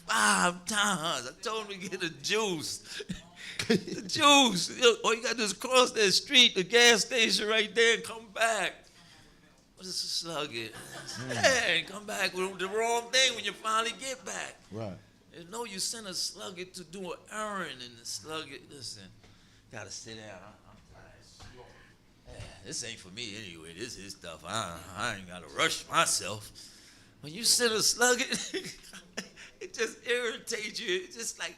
5 times. I told him to get a juice. The juice. All you got to do is cross that street, the gas station right there, and come back. What is a sluggard? Hey, come back with the wrong thing when you finally get back. Right. You know, you send a sluggard to do an errand, and the sluggard, listen, got to sit down. This ain't for me anyway. This is stuff. I ain't got to rush myself. When you send a sluggard, it just irritates you. It's just like,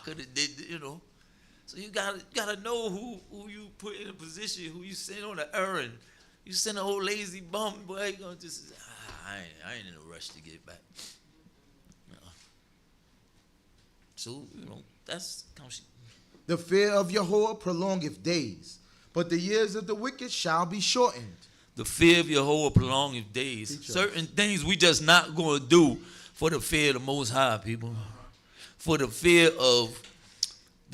could have did, you know. So you gotta know who you put in a position, who you send on an errand. You send an old lazy bum, boy, you gonna just, I ain't in a rush to get back. So, you know, that's comes. The fear of Yahweh prolongeth days, but the years of the wicked shall be shortened. The fear of Yahweh prolongeth days. Certain things we just not going to do for the fear of the Most High, people. For the fear of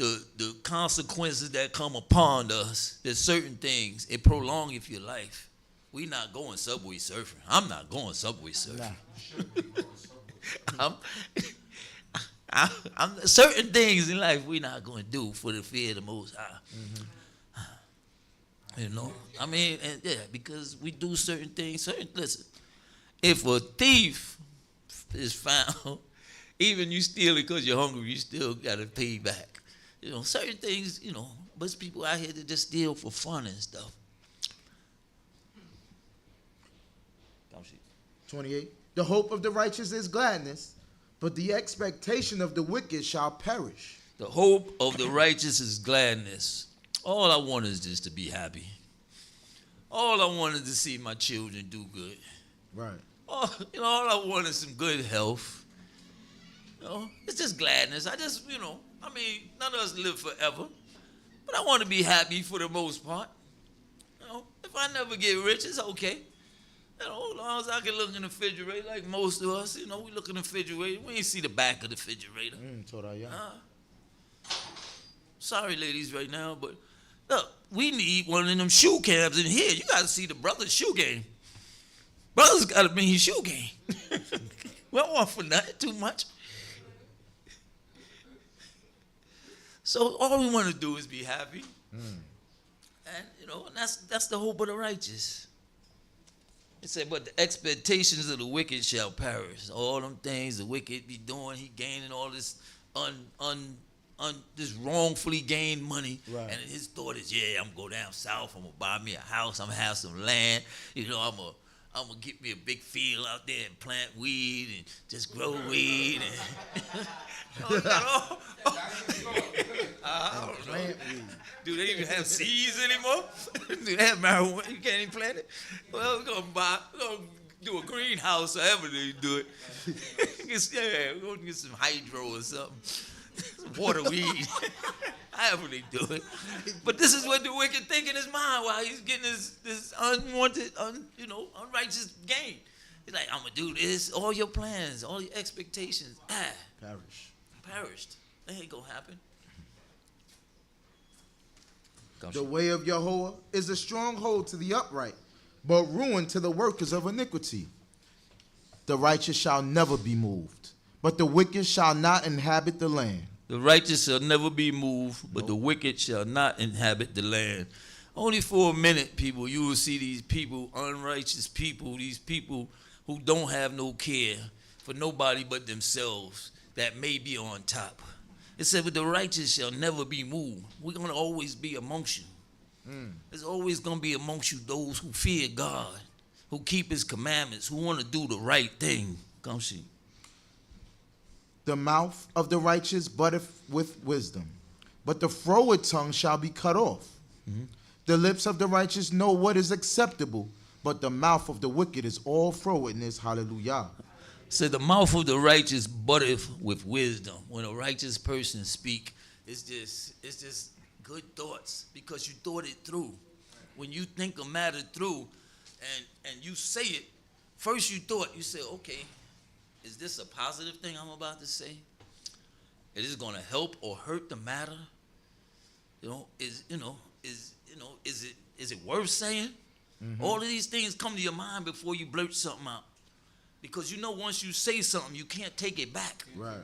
the consequences that come upon us, there's certain things, it prolong if your life. We not going subway surfing. I'm not going subway surfing. Nah. I'm certain things in life we not going to do for the fear of the Most High. You know, I mean, and yeah, because we do certain things. Listen, if a thief is found, even you steal it because you're hungry, you still got to pay back. You know, certain things, you know, but there's people out here that just steal for fun and stuff. 28. The hope of the righteous is gladness, but the expectation of the wicked shall perish. The hope of the righteous is gladness. All I want is just to be happy. All I want is to see my children do good. Right. All I want is some good health. You know, it's just gladness. I just, you know, I mean, none of us live forever, but I want to be happy for the most part. You know, if I never get rich, it's okay. You know, as long as I can look in the refrigerator, like most of us, you know, we look in the refrigerator. We ain't see the back of the refrigerator. Torah, yeah. Sorry, ladies, right now, but look, we need one of them shoe cams in here. You got to see the brother's shoe game. Brothers got to be his shoe game. We don't want for nothing too much. So all we want to do is be happy. And, you know, and that's the hope of the righteous. It said, but the expectations of the wicked shall perish. All them things the wicked be doing, he gaining all this this wrongfully gained money. Right. And his thought is, yeah, I'm going to go down south, I'm going to buy me a house, I'm going to have some land. You know, I'm going to get me a big field out there and plant weed and just grow weed. And I don't know. Do they even have seeds anymore? Do they have marijuana? You can't even plant it? Well, we're going to do a greenhouse, however they do it. We're going to get some hydro or something. Some water weed. However they do it. But this is what the wicked think in his mind while he's getting this unwanted, unrighteous gain. He's like, I'm going to do this. All your plans, all your expectations, perished. That ain't going to happen. The way of Yahweh is a stronghold to the upright, but ruin to the workers of iniquity. The righteous shall never be moved, but the wicked shall not inhabit the land. The righteous shall never be moved, but the wicked shall not inhabit the land. Only for a minute, people, you will see these people, unrighteous people, these people who don't have no care for nobody but themselves, that may be on top. It said, but the righteous shall never be moved. We're going to always be amongst you. There's always going to be amongst you those who fear God, who keep his commandments, who want to do the right thing. Come see. The mouth of the righteous buddeth with wisdom, but the froward tongue shall be cut off. The lips of the righteous know what is acceptable, but the mouth of the wicked is all frowardness. Hallelujah. So the mouth of the righteous buddeth with wisdom. When a righteous person speak, it's just good thoughts because you thought it through. When you think a matter through and you say it, first you say, okay, is this a positive thing I'm about to say? Is it going to help or hurt the matter? Is it worth saying? All of these things come to your mind before you blurt something out. Because you know once you say something, you can't take it back. Right.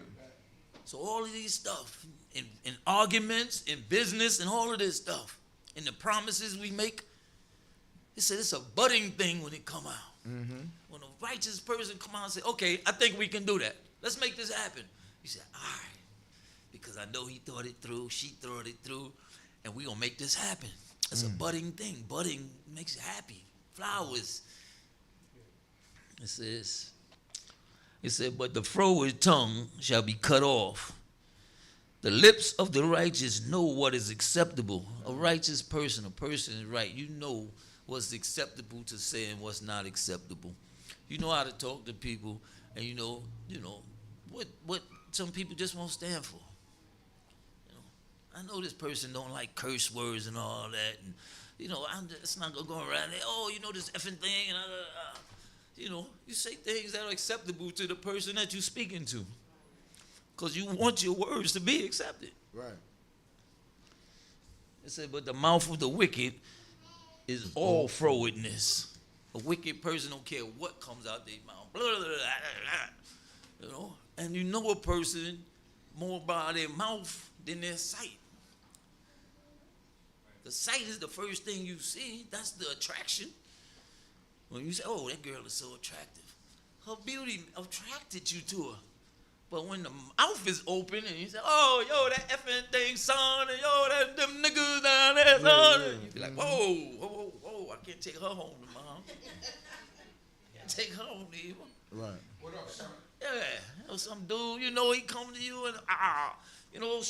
So all of these stuff, in arguments, in business, and all of this stuff, in the promises we make, it said it's a budding thing when it come out. When a righteous person come out and say, okay, I think we can do that. Let's make this happen. You say, all right. Because I know he thought it through, she thought it through, and we going to make this happen. It's a budding thing. Budding makes you happy. Flowers. It said, but the froward tongue shall be cut off. The lips of the righteous know what is acceptable. A righteous person, a person is right. You know what's acceptable to say and what's not acceptable. You know how to talk to people, and you know what some people just won't stand for. I know this person don't like curse words and all that, and it's not gonna go around there. Oh, this effing thing, and you say things that are acceptable to the person that you're speaking to, because you want your words to be accepted. Right. It said, but the mouth of the wicked is all frowardness. A wicked person don't care what comes out their mouth. Blah, blah, blah, blah, blah. You know? And you know a person more by their mouth than their sight. The sight is the first thing you see. That's the attraction. When you say, oh, that girl is so attractive. Her beauty attracted you to her. But when the mouth is open and you say, oh, yo, that effing thing, son, and yo, that them niggas down there, son. You be like, whoa, whoa, whoa, whoa, I can't take her home to mom. Can't take her home to you. Right. What up, son? Yeah, you know, some dude, you know, he come to you and, you know,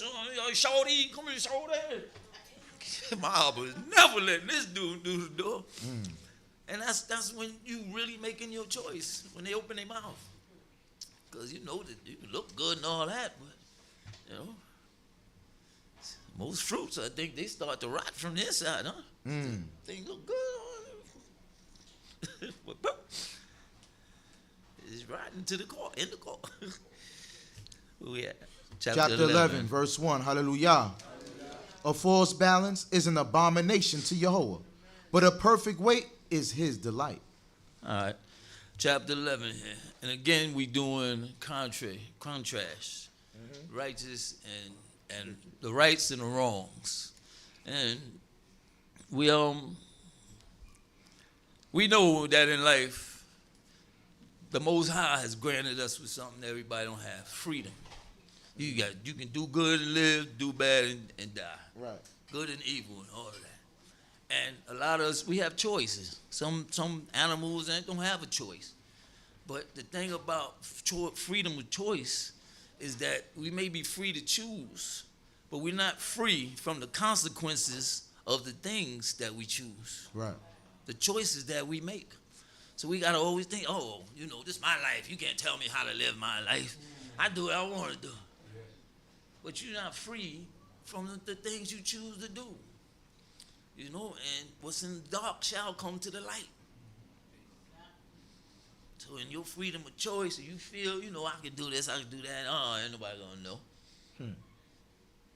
shorty, come here, shorty. My was never letting this dude do the door. And that's when you really making your choice, when they open their mouth. Because you know that you look good and all that, but, you know, most fruits, I think, they start to rot from the inside, huh? Things look good. But it's rotten to the core, in the core. Where we at? Chapter 11, verse 1. Hallelujah. A false balance is an abomination to Yahweh, but a perfect weight is his delight. All right. Chapter 11 here. And again, we doing contrast. Righteous and the rights and the wrongs. And we know that in life, the Most High has granted us with something that everybody don't have, freedom. You can do good and live, do bad and die. Right. Good and evil and all of that. And a lot of us, we have choices. Some animals don't have a choice. But the thing about freedom of choice is that we may be free to choose, but we're not free from the consequences of the things that we choose. Right. The choices that we make. So we got to always think, oh, you know, this is my life. You can't tell me how to live my life. I do what I want to do. But you're not free from the things you choose to do. You know, and what's in the dark shall come to the light. So in your freedom of choice, you feel, you know, I can do this, I can do that. Oh, ain't nobody gonna know.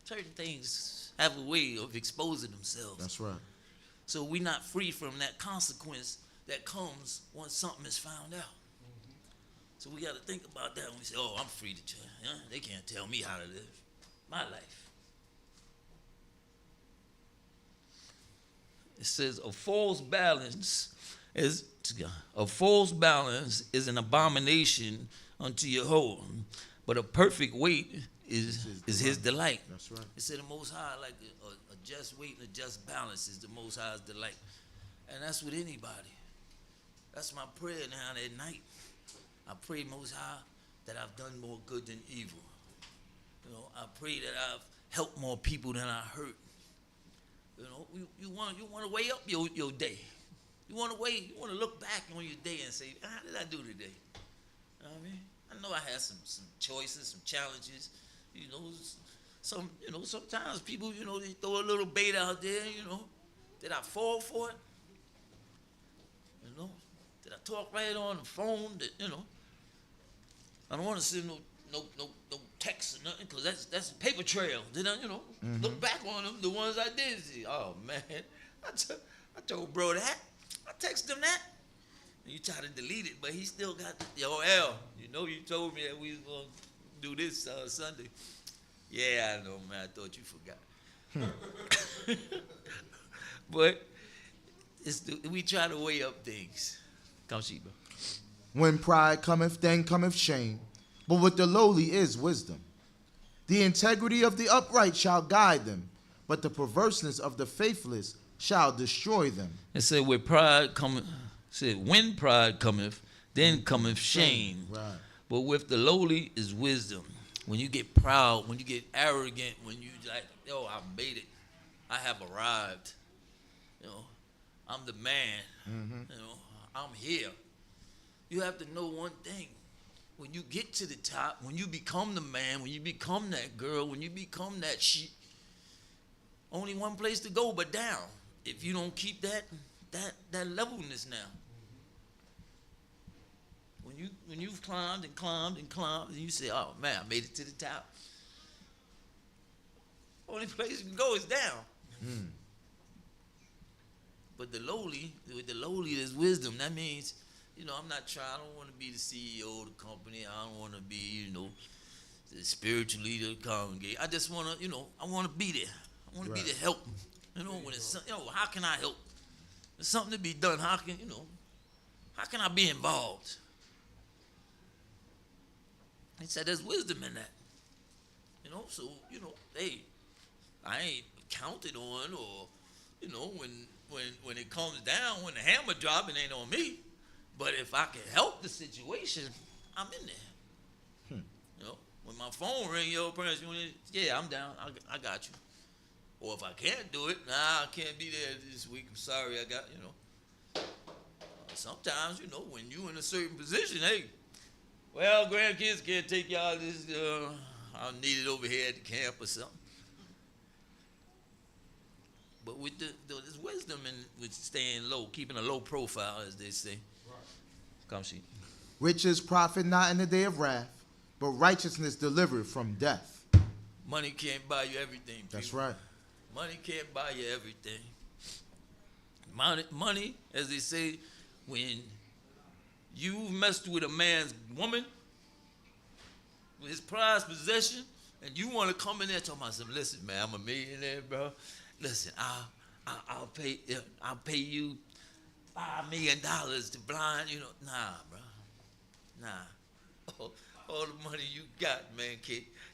Certain things have a way of exposing themselves. That's right. So we're not free from that consequence that comes once something is found out. So we got to think about that when we say, oh, I'm free to choose. Yeah, they can't tell me how to live my life. It says a false balance is an abomination unto Yahweh, but a perfect weight is his delight. That's right. It said the Most High, like a just weight and a just balance is the Most High's delight. And that's with anybody. That's my prayer now at night. I pray, Most High, that I've done more good than evil. You know, I pray that I've helped more people than I hurt. You know, you want to weigh up your day. You want to look back on your day and say, how did I do today? You know what I mean? I know I had some choices, some challenges. You know, sometimes people, you know, they throw a little bait out there, you know. Did I fall for it? You know? Did I talk right on the phone? You know? I don't want to send no text or nothing, because that's a paper trail. Then I, you know, look back on them, the ones I did see. Oh, man. I told bro that. I texted him that. And you try to delete it, but he still got, yo, L, you know you told me that we was going to do this Sunday. Yeah, I know, man. I thought you forgot. But we try to weigh up things. Come, Sheba. When pride cometh, then cometh shame. But with the lowly is wisdom. The integrity of the upright shall guide them, but the perverseness of the faithless shall destroy them. It said, when pride cometh, then cometh shame. Right. But with the lowly is wisdom. When you get proud, when you get arrogant, when you like, yo, I made it. I have arrived. You know, I'm the man. You know, I'm here. You have to know one thing. When you get to the top, when you become the man, when you become that girl, when you become that sheep, only one place to go but down. If you don't keep that levelness now. When you've climbed and climbed and climbed, and you say, oh man, I made it to the top. Only place you can go is down. But with the lowly, there's wisdom. That means, I'm not trying. I don't want to be the CEO of the company. I don't want to be, the spiritual leader of the congregation. I just want to, I want to be there. I want to be there to help. When it's, how can I help? There's something to be done. How can I be involved? He said there's wisdom in that. So, hey, I ain't counted on, or, when it comes down, when the hammer drop, it ain't on me. But if I can help the situation, I'm in there. When my phone ring, parents, yeah, I'm down. I got you. Or if I can't do it, I can't be there this week. I'm sorry, I got, Sometimes, when you in a certain position, hey, well, grandkids can't take y'all this, I'll need it over here at the camp or something. But with there's wisdom in with staying low, keeping a low profile, as they say. Right. Come see. Riches profit not in the day of wrath, but righteousness delivered from death. Money can't buy you everything, people. That's right. Money can't buy you everything. Money, as they say, when you messed with a man's woman, with his prized possession, and you want to come in there talking about something, listen, man, I'm a millionaire, bro. Listen, I'll pay you $5 million to blind, Nah, bro. Nah. All the money you got, man,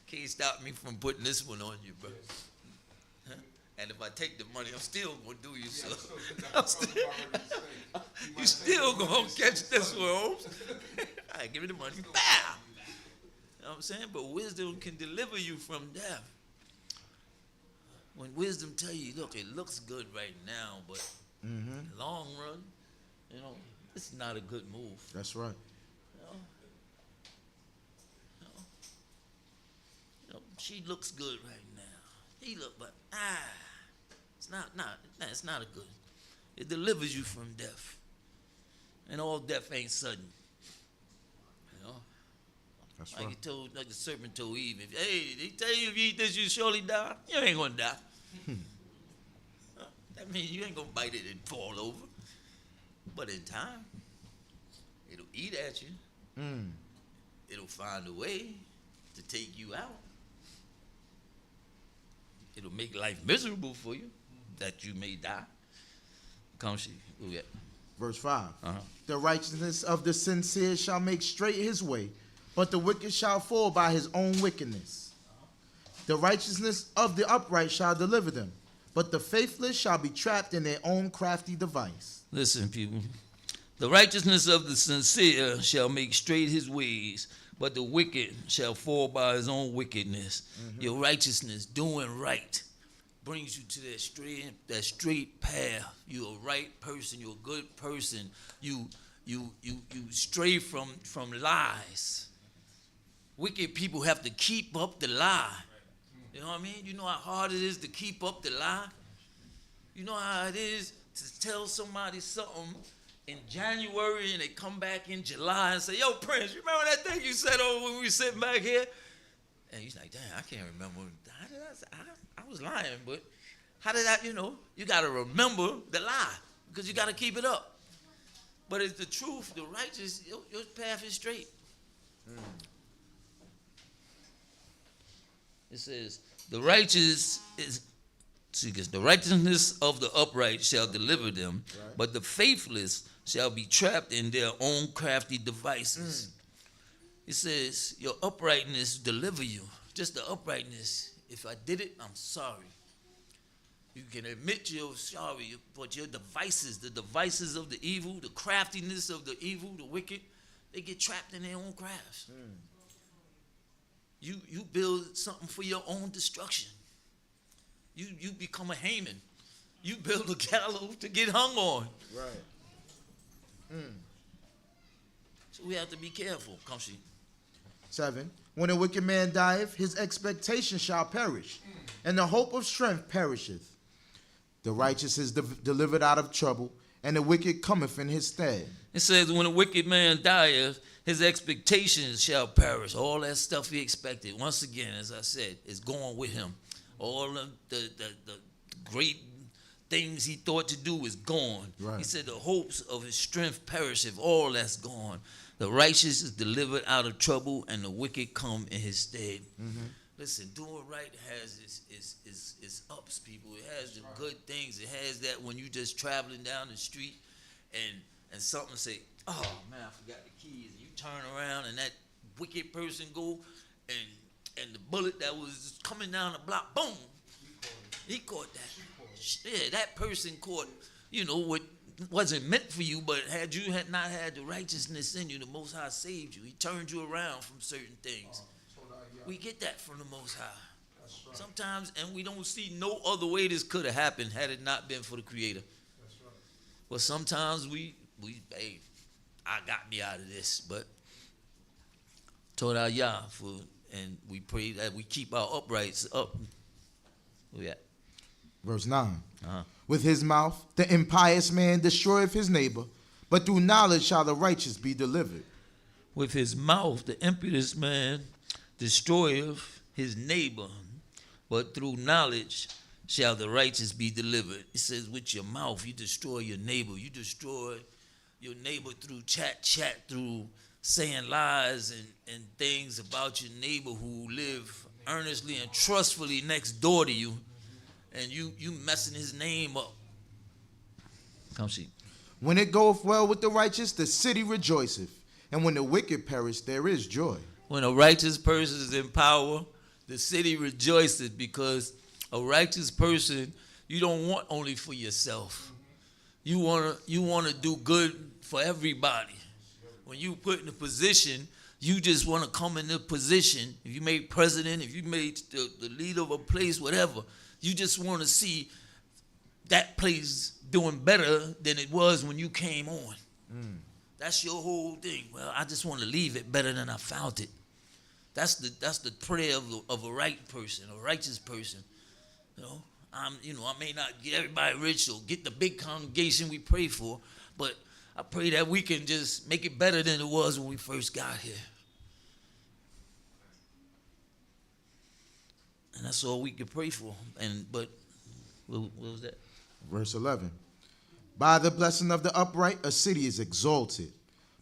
can't stop me from putting this one on you, bro. Huh? And if I take the money, I'm still gonna do you so. You still gonna catch this one, Holmes. All right, give me the money. Bow. You know what I'm saying? But wisdom can deliver you from death. When wisdom tell you, look, it looks good right now, but in the long run, it's not a good move. That's right. She looks good right now. He look, but it's not a good. It delivers you from death, and all death ain't sudden. That's like right. Like the serpent told Eve, they tell you if you eat this, you surely die. You ain't gonna die. That means you ain't gonna bite it and fall over. But in time, it'll eat at you. It'll find a way to take you out. It'll make life miserable for you, that you may die. Come see. Verse 5. The righteousness of the sincere shall make straight his way, but the wicked shall fall by his own wickedness. The righteousness of the upright shall deliver them, but the faithless shall be trapped in their own crafty device. Listen, people. The righteousness of the sincere shall make straight his ways, but the wicked shall fall by his own wickedness. Your righteousness, doing right, brings you to that straight path. You're a right person. You're a good person. You stray from lies. Wicked people have to keep up the lie. You know what I mean? You know how hard it is to keep up the lie? You know how it is to tell somebody something in January and they come back in July and say, yo, Prince, you remember that thing you said when we were sitting back here? And he's like, damn, I can't remember. How did I was lying, but how did I, you got to remember the lie because you got to keep it up. But it's the truth, the righteous, your path is straight. It says, the righteousness of the upright shall deliver them, but the faithless shall be trapped in their own crafty devices. It says, your uprightness deliver you. Just the uprightness. If I did it, I'm sorry. You can admit you're sorry, but your devices, the devices of the evil, the craftiness of the evil, the wicked, they get trapped in their own crafts. You build something for your own destruction. You become a Haman. You build a gallows to get hung on. Right. So we have to be careful. Come see. 7. When a wicked man dieth, his expectation shall perish, and the hope of strength perisheth. The righteous is delivered out of trouble, and the wicked cometh in his stead. It says, when a wicked man dieth, his expectations shall perish. All that stuff he expected, once again, as I said, is going with him. All of the great things he thought to do is gone. Right. He said the hopes of his strength perisheth, all that's gone. The righteous is delivered out of trouble, and the wicked come in his stead. Listen, doing right has its ups, people. It has the good things. It has that when you just traveling down the street and something say, oh man, I forgot the keys, and you turn around and that wicked person go and the bullet that was coming down the block, boom, he caught that. Yeah, that person caught, what wasn't meant for you, but had you had not had the righteousness in you, the Most High saved you. He turned you around from certain things. We get that from the Most High. Sometimes, and we don't see no other way this could have happened had it not been for the Creator. But sometimes hey, I got me out of this, but torah YAH and we pray that we keep our uprights up. Where we at? Verse 9. With his mouth the impious man destroyeth his neighbor, but through knowledge shall the righteous be delivered. With his mouth the impious man destroyeth his neighbor, but through knowledge shall the righteous be delivered. It says with your mouth you destroy your neighbor. You destroy your neighbor through chat, through saying lies and things about your neighbor who live earnestly and trustfully next door to you, and you messing his name up. Come see. When it goeth well with the righteous, the city rejoiceth, and when the wicked perish, there is joy. When a righteous person is in power, the city rejoices, because a righteous person you don't want only for yourself. You wanna do good for everybody. When you put in a position, you just want to come in the position. If you made president, if you made the leader of a place, whatever, you just want to see that place doing better than it was when you came on. That's your whole thing. Well, I just want to leave it better than I found it. That's the prayer of a right person, a righteous person. I may not get everybody rich or get the big congregation we pray for, but I pray that we can just make it better than it was when we first got here. And that's all we can pray for. But what was that? Verse 11. By the blessing of the upright, a city is exalted,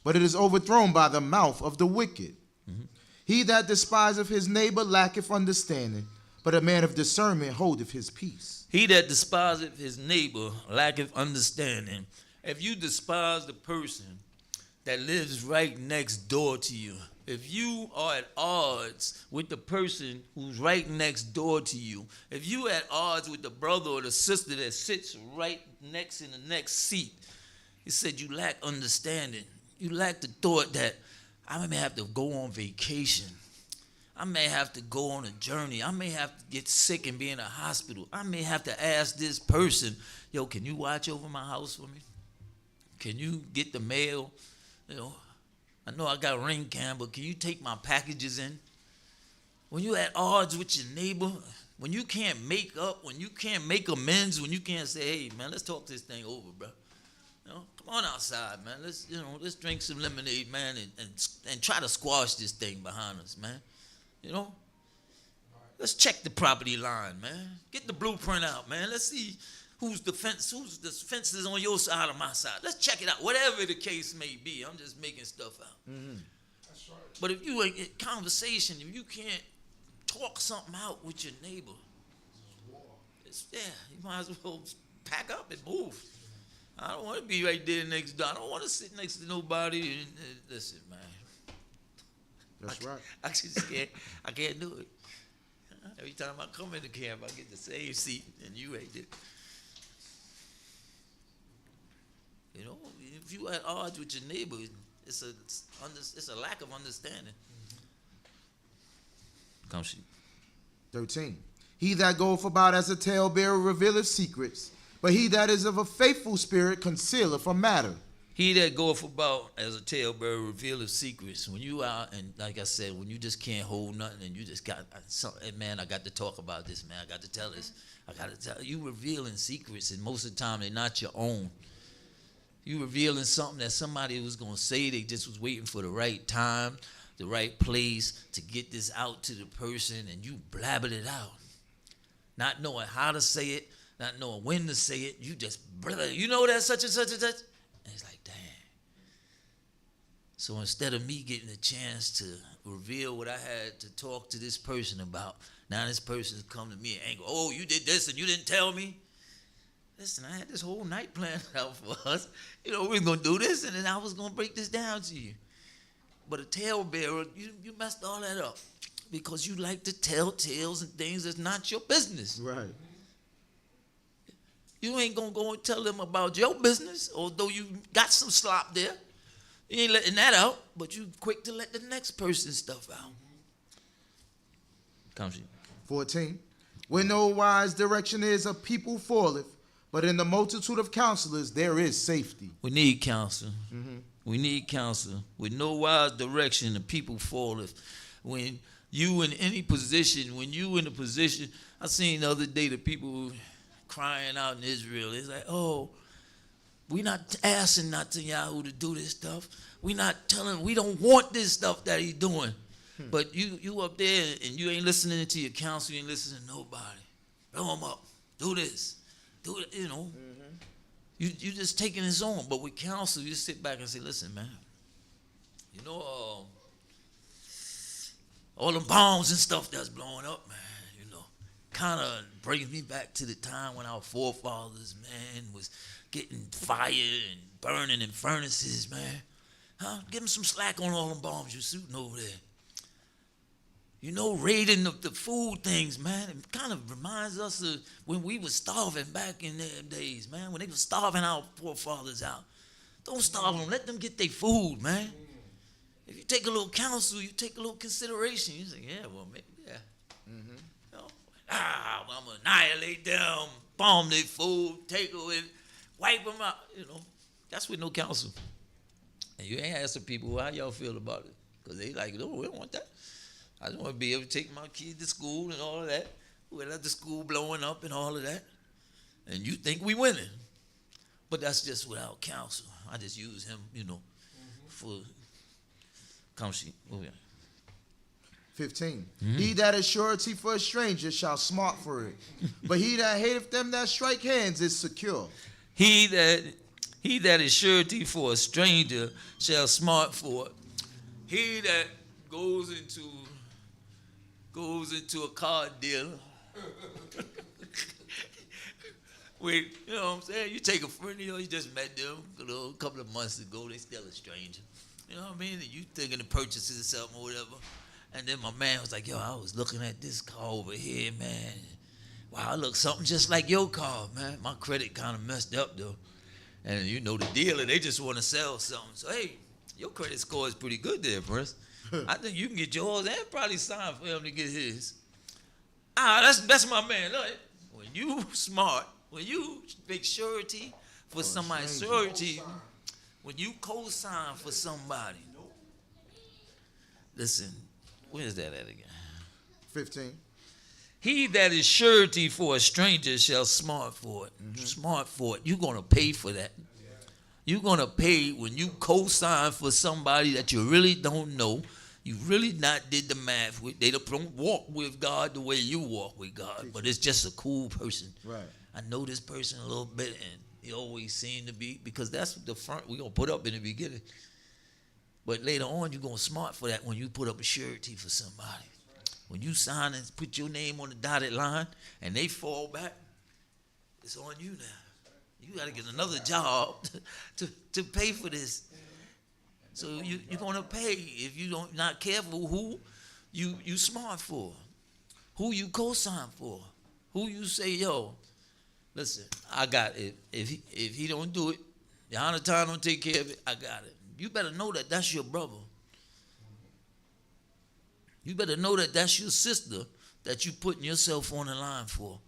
but it is overthrown by the mouth of the wicked. He that despiseth his neighbor lacketh understanding, but a man of discernment holdeth his peace. He that despiseth his neighbor lacketh understanding. If you despise the person that lives right next door to you, if you are at odds with the person who's right next door to you, if you at odds with the brother or the sister that sits right next in the next seat, he said you lack understanding. You lack the thought that I may have to go on vacation. I may have to go on a journey. I may have to get sick and be in a hospital. I may have to ask this person, yo, can you watch over my house for me? Can you get the mail? I know I got ring cam, but can you take my packages in? When you're at odds with your neighbor, when you can't make up, when you can't make amends, when you can't say, hey, man, let's talk this thing over, bro. Come on outside, man. Let's drink some lemonade, man, and try to squash this thing behind us, man. Let's check the property line, man. Get the blueprint out, man. Let's see who's the fences on your side or my side. Let's check it out. Whatever the case may be, I'm just making stuff out. That's right. But if you in conversation, if you can't talk something out with your neighbor, you might as well pack up and move. I don't want to be right there next door. I don't want to sit next to nobody. Listen, man. That's right. I just can't. I can't do it. Every time I come in the camp, I get the same seat, and you right there. If you at odds with your neighbor, it's a lack of understanding. Come see. 13. He that goeth about as a talebearer revealeth secrets, but he that is of a faithful spirit concealeth a matter. He that goeth about as a talebearer revealeth secrets. When you out, and like I said, when you just can't hold nothing, and you just got man, I got to talk about this, man. I got to tell this. I got to tell you, revealing secrets, and most of the time they're not your own. You revealing something that somebody was gonna say. They just was waiting for the right time, the right place to get this out to the person, and you blabbered it out, not knowing how to say it, not knowing when to say it. You just, brother, you know that such and such and such. And it's like, damn. So instead of me getting a chance to reveal what I had to talk to this person about, now this person's come to me and angry. Oh, you did this and you didn't tell me. Listen, I had this whole night planned out for us. You know, we were going to do this, and then I was going to break this down to you. But a talebearer, you messed all that up because you like to tell tales and things that's not your business. Right. You ain't going to go and tell them about your business, although you got some slop there. You ain't letting that out, but you quick to let the next person's stuff out. Come see. 14. Where no wise direction is, a people falleth, but in the multitude of counselors there is safety. We need counsel. We need counsel. With no wise direction, the people falleth. When you in any position, I seen the other day the people crying out in Israel. It's like, oh, we not asking Netanyahu to do this stuff. We not telling, we don't want this stuff that he's doing. But you up there and you ain't listening to your counsel, you ain't listening to nobody. Blow him up. Do this. Do it, you know. You just taking his own. But with counsel, you sit back and say, listen, man, you know, all the bombs and stuff that's blowing up, man, you know, kind of brings me back to the time when our forefathers, man, was getting fire and burning in furnaces, man. Huh? Give them some slack on all them bombs you're shooting over there. You know, raiding the food things, man, it kind of reminds us of when we were starving back in them days, man, when they were starving our forefathers out. Don't starve them. Let them get their food, man. If you take a little counsel, you take a little consideration. You say, yeah, well, maybe, yeah. You know, well, I'm going to annihilate them, bomb their food, take away, wipe them out. You know, that's with no counsel. And you ain't asking people how y'all feel about it. Because they like, no, we don't want that. I just want to be able to take my kids to school and all of that. We let the school blowing up and all of that. And you think we winning. But that's just without counsel. I just use him, you know, for counsel. Oh, yeah. 15. He that is surety for a stranger shall smart for it. But he that hateth them that strike hands is secure. He that is surety for a stranger shall smart for it. He that goes into a car dealer. Wait, you know what I'm saying? You take a friend, you know, you just met them a couple of months ago, they still a stranger. You know what I mean? And you thinking of purchases or something or whatever. And then my man was like, yo, I was looking at this car over here, man. Wow, it looks something just like your car, man. My credit kind of messed up, though. And you know, the dealer, they just want to sell something. So, hey, your credit score is pretty good there, Prince. I think you can get yours and probably sign for him to get his. That's my man. Look, when you smart, when you make surety for somebody's surety, when you co-sign for somebody. Listen, where's that at again? 15. He that is surety for a stranger shall smart for it. Smart for it. You're going to pay for that. You're going to pay when you co-sign for somebody that you really don't know. You really not did the math with. They don't walk with God the way you walk with God. But it's just a cool person. Right. I know this person a little bit, and he always seemed to be, because that's the front we're going to put up in the beginning. But later on, you're going to smart for that when you put up a surety for somebody. When you sign and put your name on the dotted line and they fall back, it's on you now. You got to get another job to pay for this. So you're going to pay if you don't not careful who you smart for, who you co-sign for, who you say, yo, listen, I got it. If he don't do it, the Hanatan don't take care of it, I got it. You better know that that's your brother. You better know that that's your sister that you putting yourself on the line for,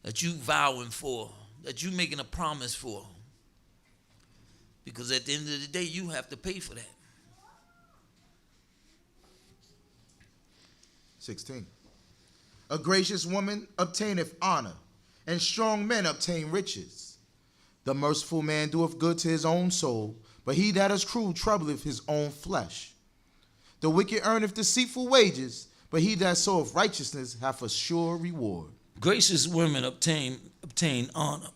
that you vowing for, that you making a promise for. Because at the end of the day, you have to pay for that. 16. A gracious woman obtaineth honor, and strong men obtain riches. The merciful man doeth good to his own soul, but he that is cruel troubleth his own flesh. The wicked earneth deceitful wages, but he that soweth righteousness hath a sure reward. Gracious women obtain honor.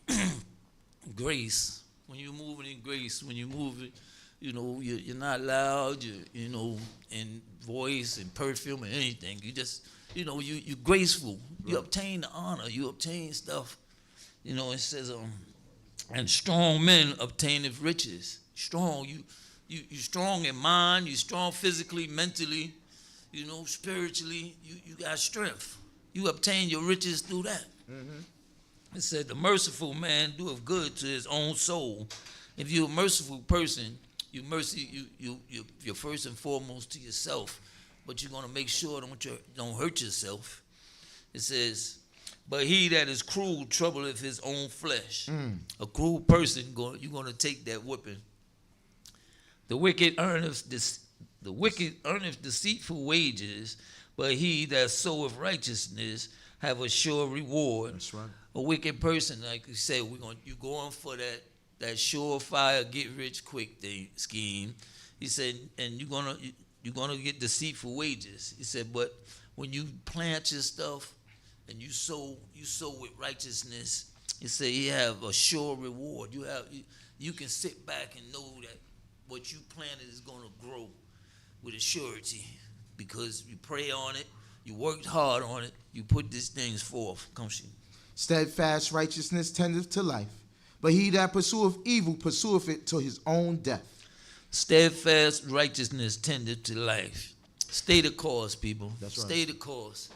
Grace. When you're moving in grace, when you're moving, you're not loud, in voice and perfume and anything. You just, you're graceful. Right. You obtain the honor. You obtain stuff. It says, and strong men obtaineth riches. Strong. You strong in mind. You strong physically, mentally, spiritually. You got strength. You obtain your riches through that. Mm-hmm. It said, the merciful man doeth good to his own soul. If you're a merciful person, you're first and foremost to yourself, but you're going to make sure don't hurt yourself. It says, but he that is cruel troubleth his own flesh. A cruel person, you're going to take that whipping. The wicked earneth deceitful wages, but he that soweth righteousness have a sure reward. That's right. A wicked person, like you said, you going for that surefire get rich quick scheme. He said, and you're gonna get deceitful wages. He said, but when you plant your stuff and you sow with righteousness, he said you have a sure reward. You can sit back and know that what you planted is gonna grow with a surety, because you pray on it, you worked hard on it, you put these things forth. Come see. Steadfast righteousness tendeth to life, but he that pursueth evil pursueth it to his own death. Steadfast righteousness tendeth to life. Stay the course, people. That's right. Stay the course.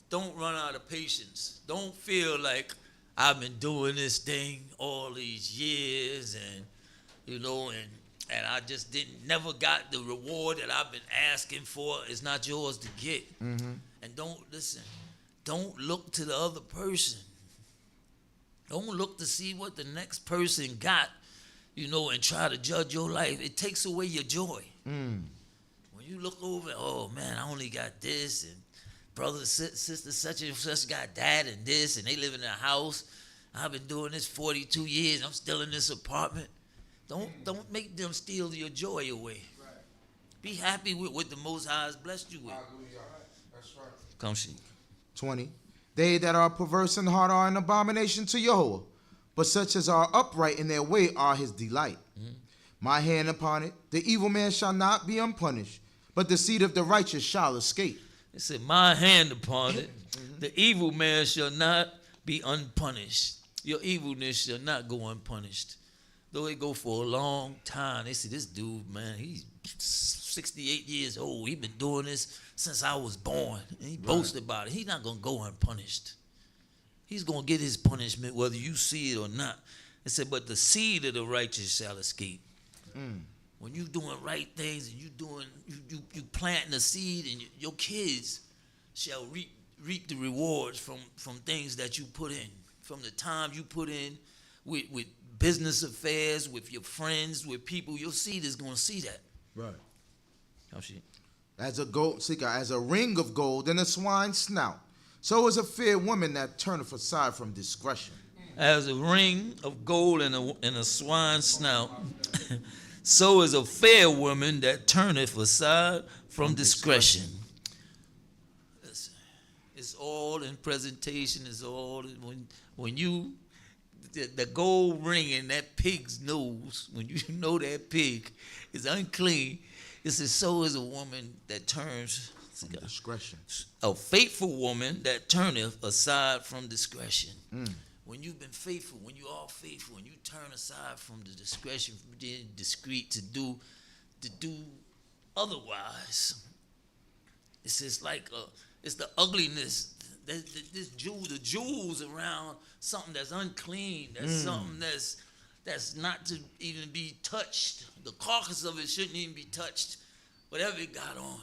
Don't run out of patience. Don't feel like I've been doing this thing all these years and I just never got the reward that I've been asking for. It's not yours to get. Mm-hmm. And don't look to the other person. Don't look to see what the next person got, and try to judge your life. It takes away your joy. When you look over, oh man, I only got this, and brother, sister, such and such got that and this, and they live in a house. I've been doing this 42 years. I'm still in this apartment. Don't make them steal your joy away. Right. Be happy with what the Most High has blessed you with. That's right. Come see. 20. They that are perverse in heart are an abomination to Yahweh, but such as are upright in their way are his delight. Mm-hmm. My hand upon it, the evil man shall not be unpunished, but the seed of the righteous shall escape. It said, my hand upon it, the evil man shall not be unpunished. Your evilness shall not go unpunished. Though it go for a long time, they say, this dude, man, he's 68 years old. He been doing this since I was born. And he boasts about it. He's not going to go unpunished. He's going to get his punishment whether you see it or not. It said, but the seed of the righteous shall escape. When you doing right things and you planting the seed, and your kids shall reap the rewards from things that you put in, from the time you put in with business affairs, with your friends, with people. Your seed is going to see that. Right. How she? As a ring of gold in a swine's snout, so is a fair woman that turneth aside from discretion. As a ring of gold in a swine's snout, so is a fair woman that turneth aside from discretion. Listen, it's all in presentation. It's all when you the gold ring in that pig's nose. When you know that pig is unclean, it says, so is a woman that turns from discretion. A faithful woman that turneth aside from discretion. When you've been faithful, when you are faithful, and you turn aside from the discretion, from being discreet to do otherwise, it's just like it's the ugliness. The jewels around something that's unclean. That's something that's not to even be touched. The carcass of it shouldn't even be touched. Whatever it got on.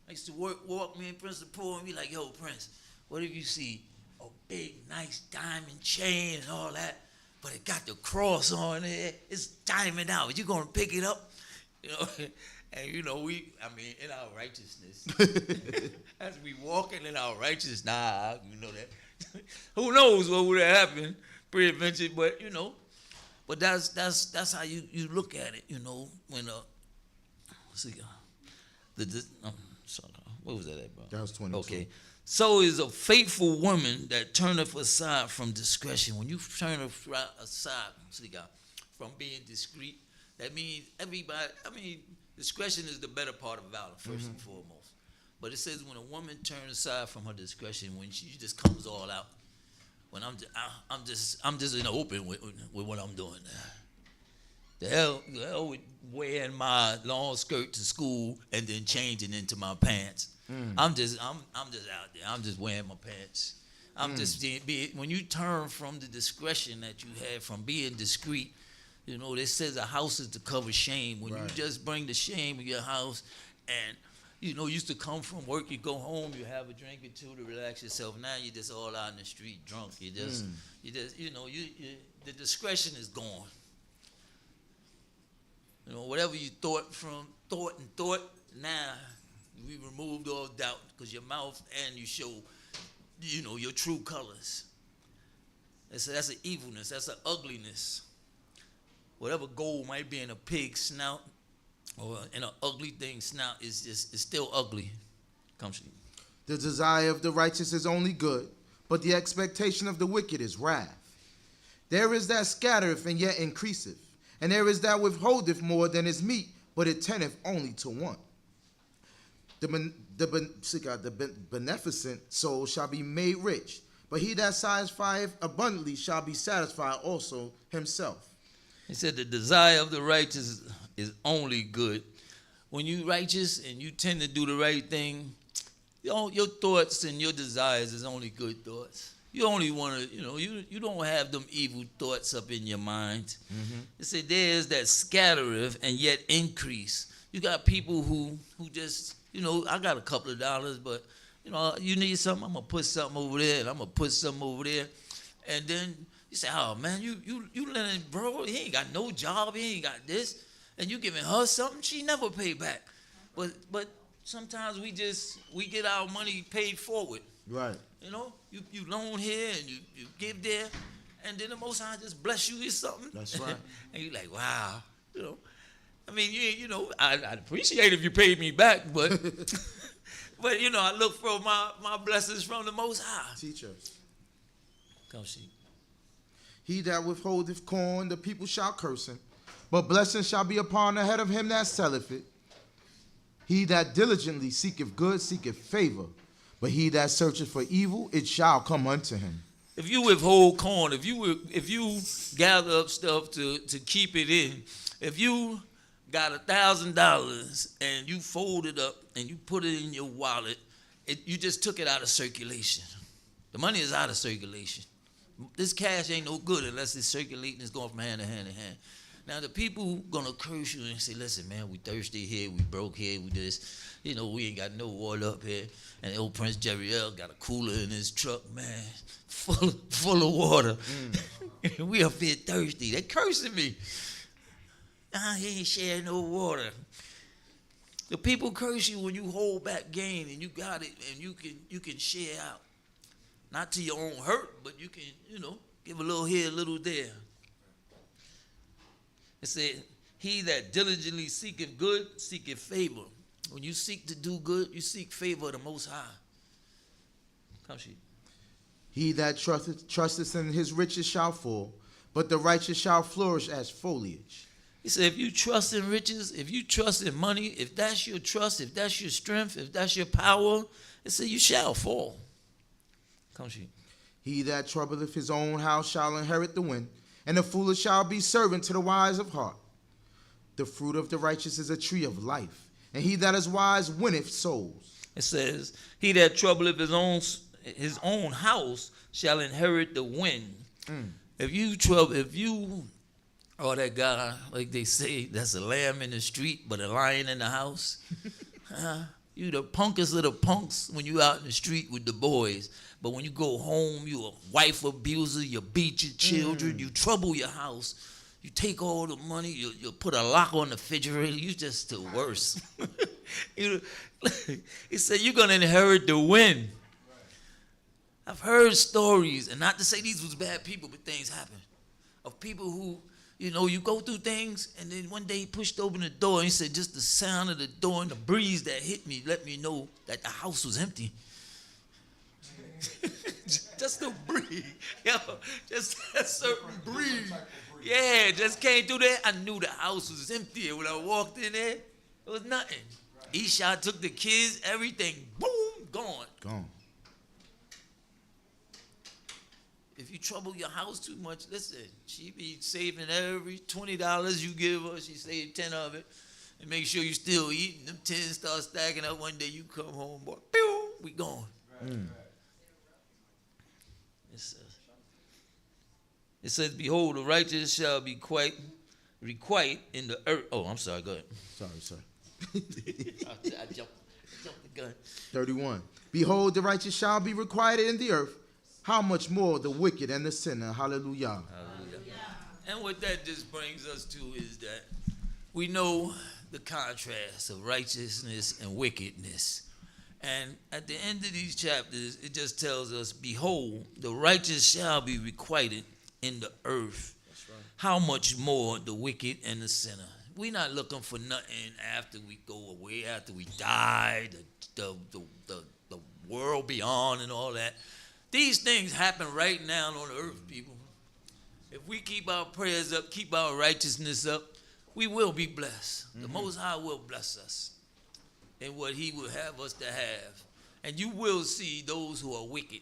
I used to walk me and Prince the Poor and be like, yo, Prince, what if you see a big, nice diamond chain and all that, but it got the cross on it? It's diamond out. You gonna pick it up? And in our righteousness, as we walking in our righteousness, that. Who knows what would have happened, pre-adventure, but but that's how you look at it, when What was that at, bro? That was 22. Okay. So is a faithful woman that turneth aside from discretion. When you turn aside, from being discreet, that means discretion is the better part of valor, first and foremost. But it says when a woman turns aside from her discretion, when she just comes all out, when I'm just in the open with what I'm doing. The hell with wearing my long skirt to school and then changing into my pants. I'm just out there. I'm just wearing my pants. I'm just when you turn from the discretion that you had from being discreet, you know, it says a house is to cover shame. When you just bring the shame in your house, and you know, you used to come from work, you go home, you have a drink or two to relax yourself. Now you're just all out in the street drunk. You just the discretion is gone. You know, whatever you thought, now we removed all doubt because your mouth and you show, you know, your true colors. That's an evilness. That's an ugliness. Whatever gold might be in a pig's snout or in an ugly thing's snout it's still ugly. The desire of the righteous is only good, but the expectation of the wicked is wrath. There is that scattereth and yet increaseth, and there is that withholdeth more than is meet, but it tendeth only to want. The beneficent soul shall be made rich, but he that satisfieth abundantly shall be satisfied also himself. He said the desire of the righteous is only good. When you righteous and you tend to do the right thing, your thoughts and your desires is only good thoughts. You only want to, you don't have them evil thoughts up in your mind. It said there's that scattereth and yet increase. You got people who just, I got a couple of dollars, but, you need something, I'm going to put something over there, and I'm going to put something over there. And then you say, oh, man, you letting bro, he ain't got no job, he ain't got this. And you giving her something, she never pay back. But sometimes we get our money paid forward. Right. You loan here and you give there, and then the Most High just bless you with something. That's right. And you're like, wow. I'd appreciate if you paid me back, but but I look for my blessings from the Most High. Teach us. Come see. He that withholdeth corn, the people shall curse him, but blessing shall be upon the head of him that selleth it. He that diligently seeketh good seeketh favor, but he that searcheth for evil, it shall come unto him. If you withhold corn, if you gather up stuff to keep it in, if you got $1,000 and you fold it up and you put it in your wallet, you just took it out of circulation. The money is out of circulation. This cash ain't no good unless it's circulating. It's going from hand to hand to hand. Now, the people going to curse you and say, listen, man, we thirsty here, we broke here, we this. We ain't got no water up here. And old Prince Yeriel got a cooler in his truck, man, full of water. We up here thirsty. They cursing me. He ain't sharing no water. The people curse you when you hold back gain and you got it and you can share out. Not to your own hurt, but you can, give a little here, a little there. It said, he that diligently seeketh good, seeketh favor. When you seek to do good, you seek favor of the Most High. Come, sheep. He that trusteth in his riches shall fall, but the righteous shall flourish as foliage. He said, if you trust in riches, if you trust in money, if that's your trust, if that's your strength, if that's your power, it said you shall fall. Come, sheep. He that troubleth his own house shall inherit the wind, and the foolish shall be servant to the wise of heart. The fruit of the righteous is a tree of life, and he that is wise winneth souls. It says, he that troubleth his own house shall inherit the wind. If you are that guy, like they say, that's a lamb in the street, but a lion in the house, you the punkest of the punks when you out in the street with the boys. But when you go home, you a wife abuser, you beat your children, you trouble your house, you take all the money, you put a lock on the refrigerator, you just the worst. He said you're going to inherit the wind. I've heard stories, and not to say these was bad people, but things happen, of people who, You know, you go through things, and then one day he pushed open the door, and he said, just the sound of the door and the breeze that hit me let me know that the house was empty. Just the breeze. Yo, just that certain breeze. Yeah, just came through there. I knew the house was empty. And when I walked in there, it was nothing. Issachar took the kids, everything, boom, gone. Gone. If you trouble your house too much, listen, she be saving every $20 you give her. She saved 10 of it. And make sure you still eating. Them 10 start stacking up. One day you come home, boy, pew, we gone. It says, behold, the righteous shall be requite in the earth. Oh, I'm sorry, go ahead. Sorry. I jumped the gun. 31. Behold, the righteous shall be requited in the earth. How much more the wicked and the sinner? Hallelujah. Hallelujah. And what that just brings us to is that we know the contrast of righteousness and wickedness. And at the end of these chapters, it just tells us, behold, the righteous shall be requited in the earth. That's right. How much more the wicked and the sinner? We're not looking for nothing after we go away, after we die, the world beyond and all that. These things happen right now on the earth, people. If we keep our prayers up, keep our righteousness up, we will be blessed. The Most High will bless us in what he will have us to have. And you will see those who are wicked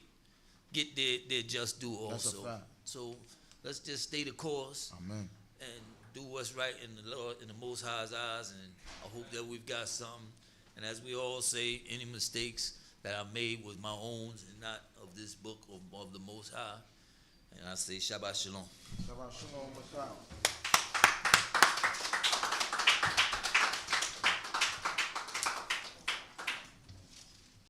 get their just due also. That's a fact. So let's just stay the course. Amen. And do what's right in the Lord, in the Most High's eyes. And I hope that we've got something. And as we all say, any mistakes that I made was my own and not of this book of the Most High. And I say Shabbat Shalom. Shabbat Shalom.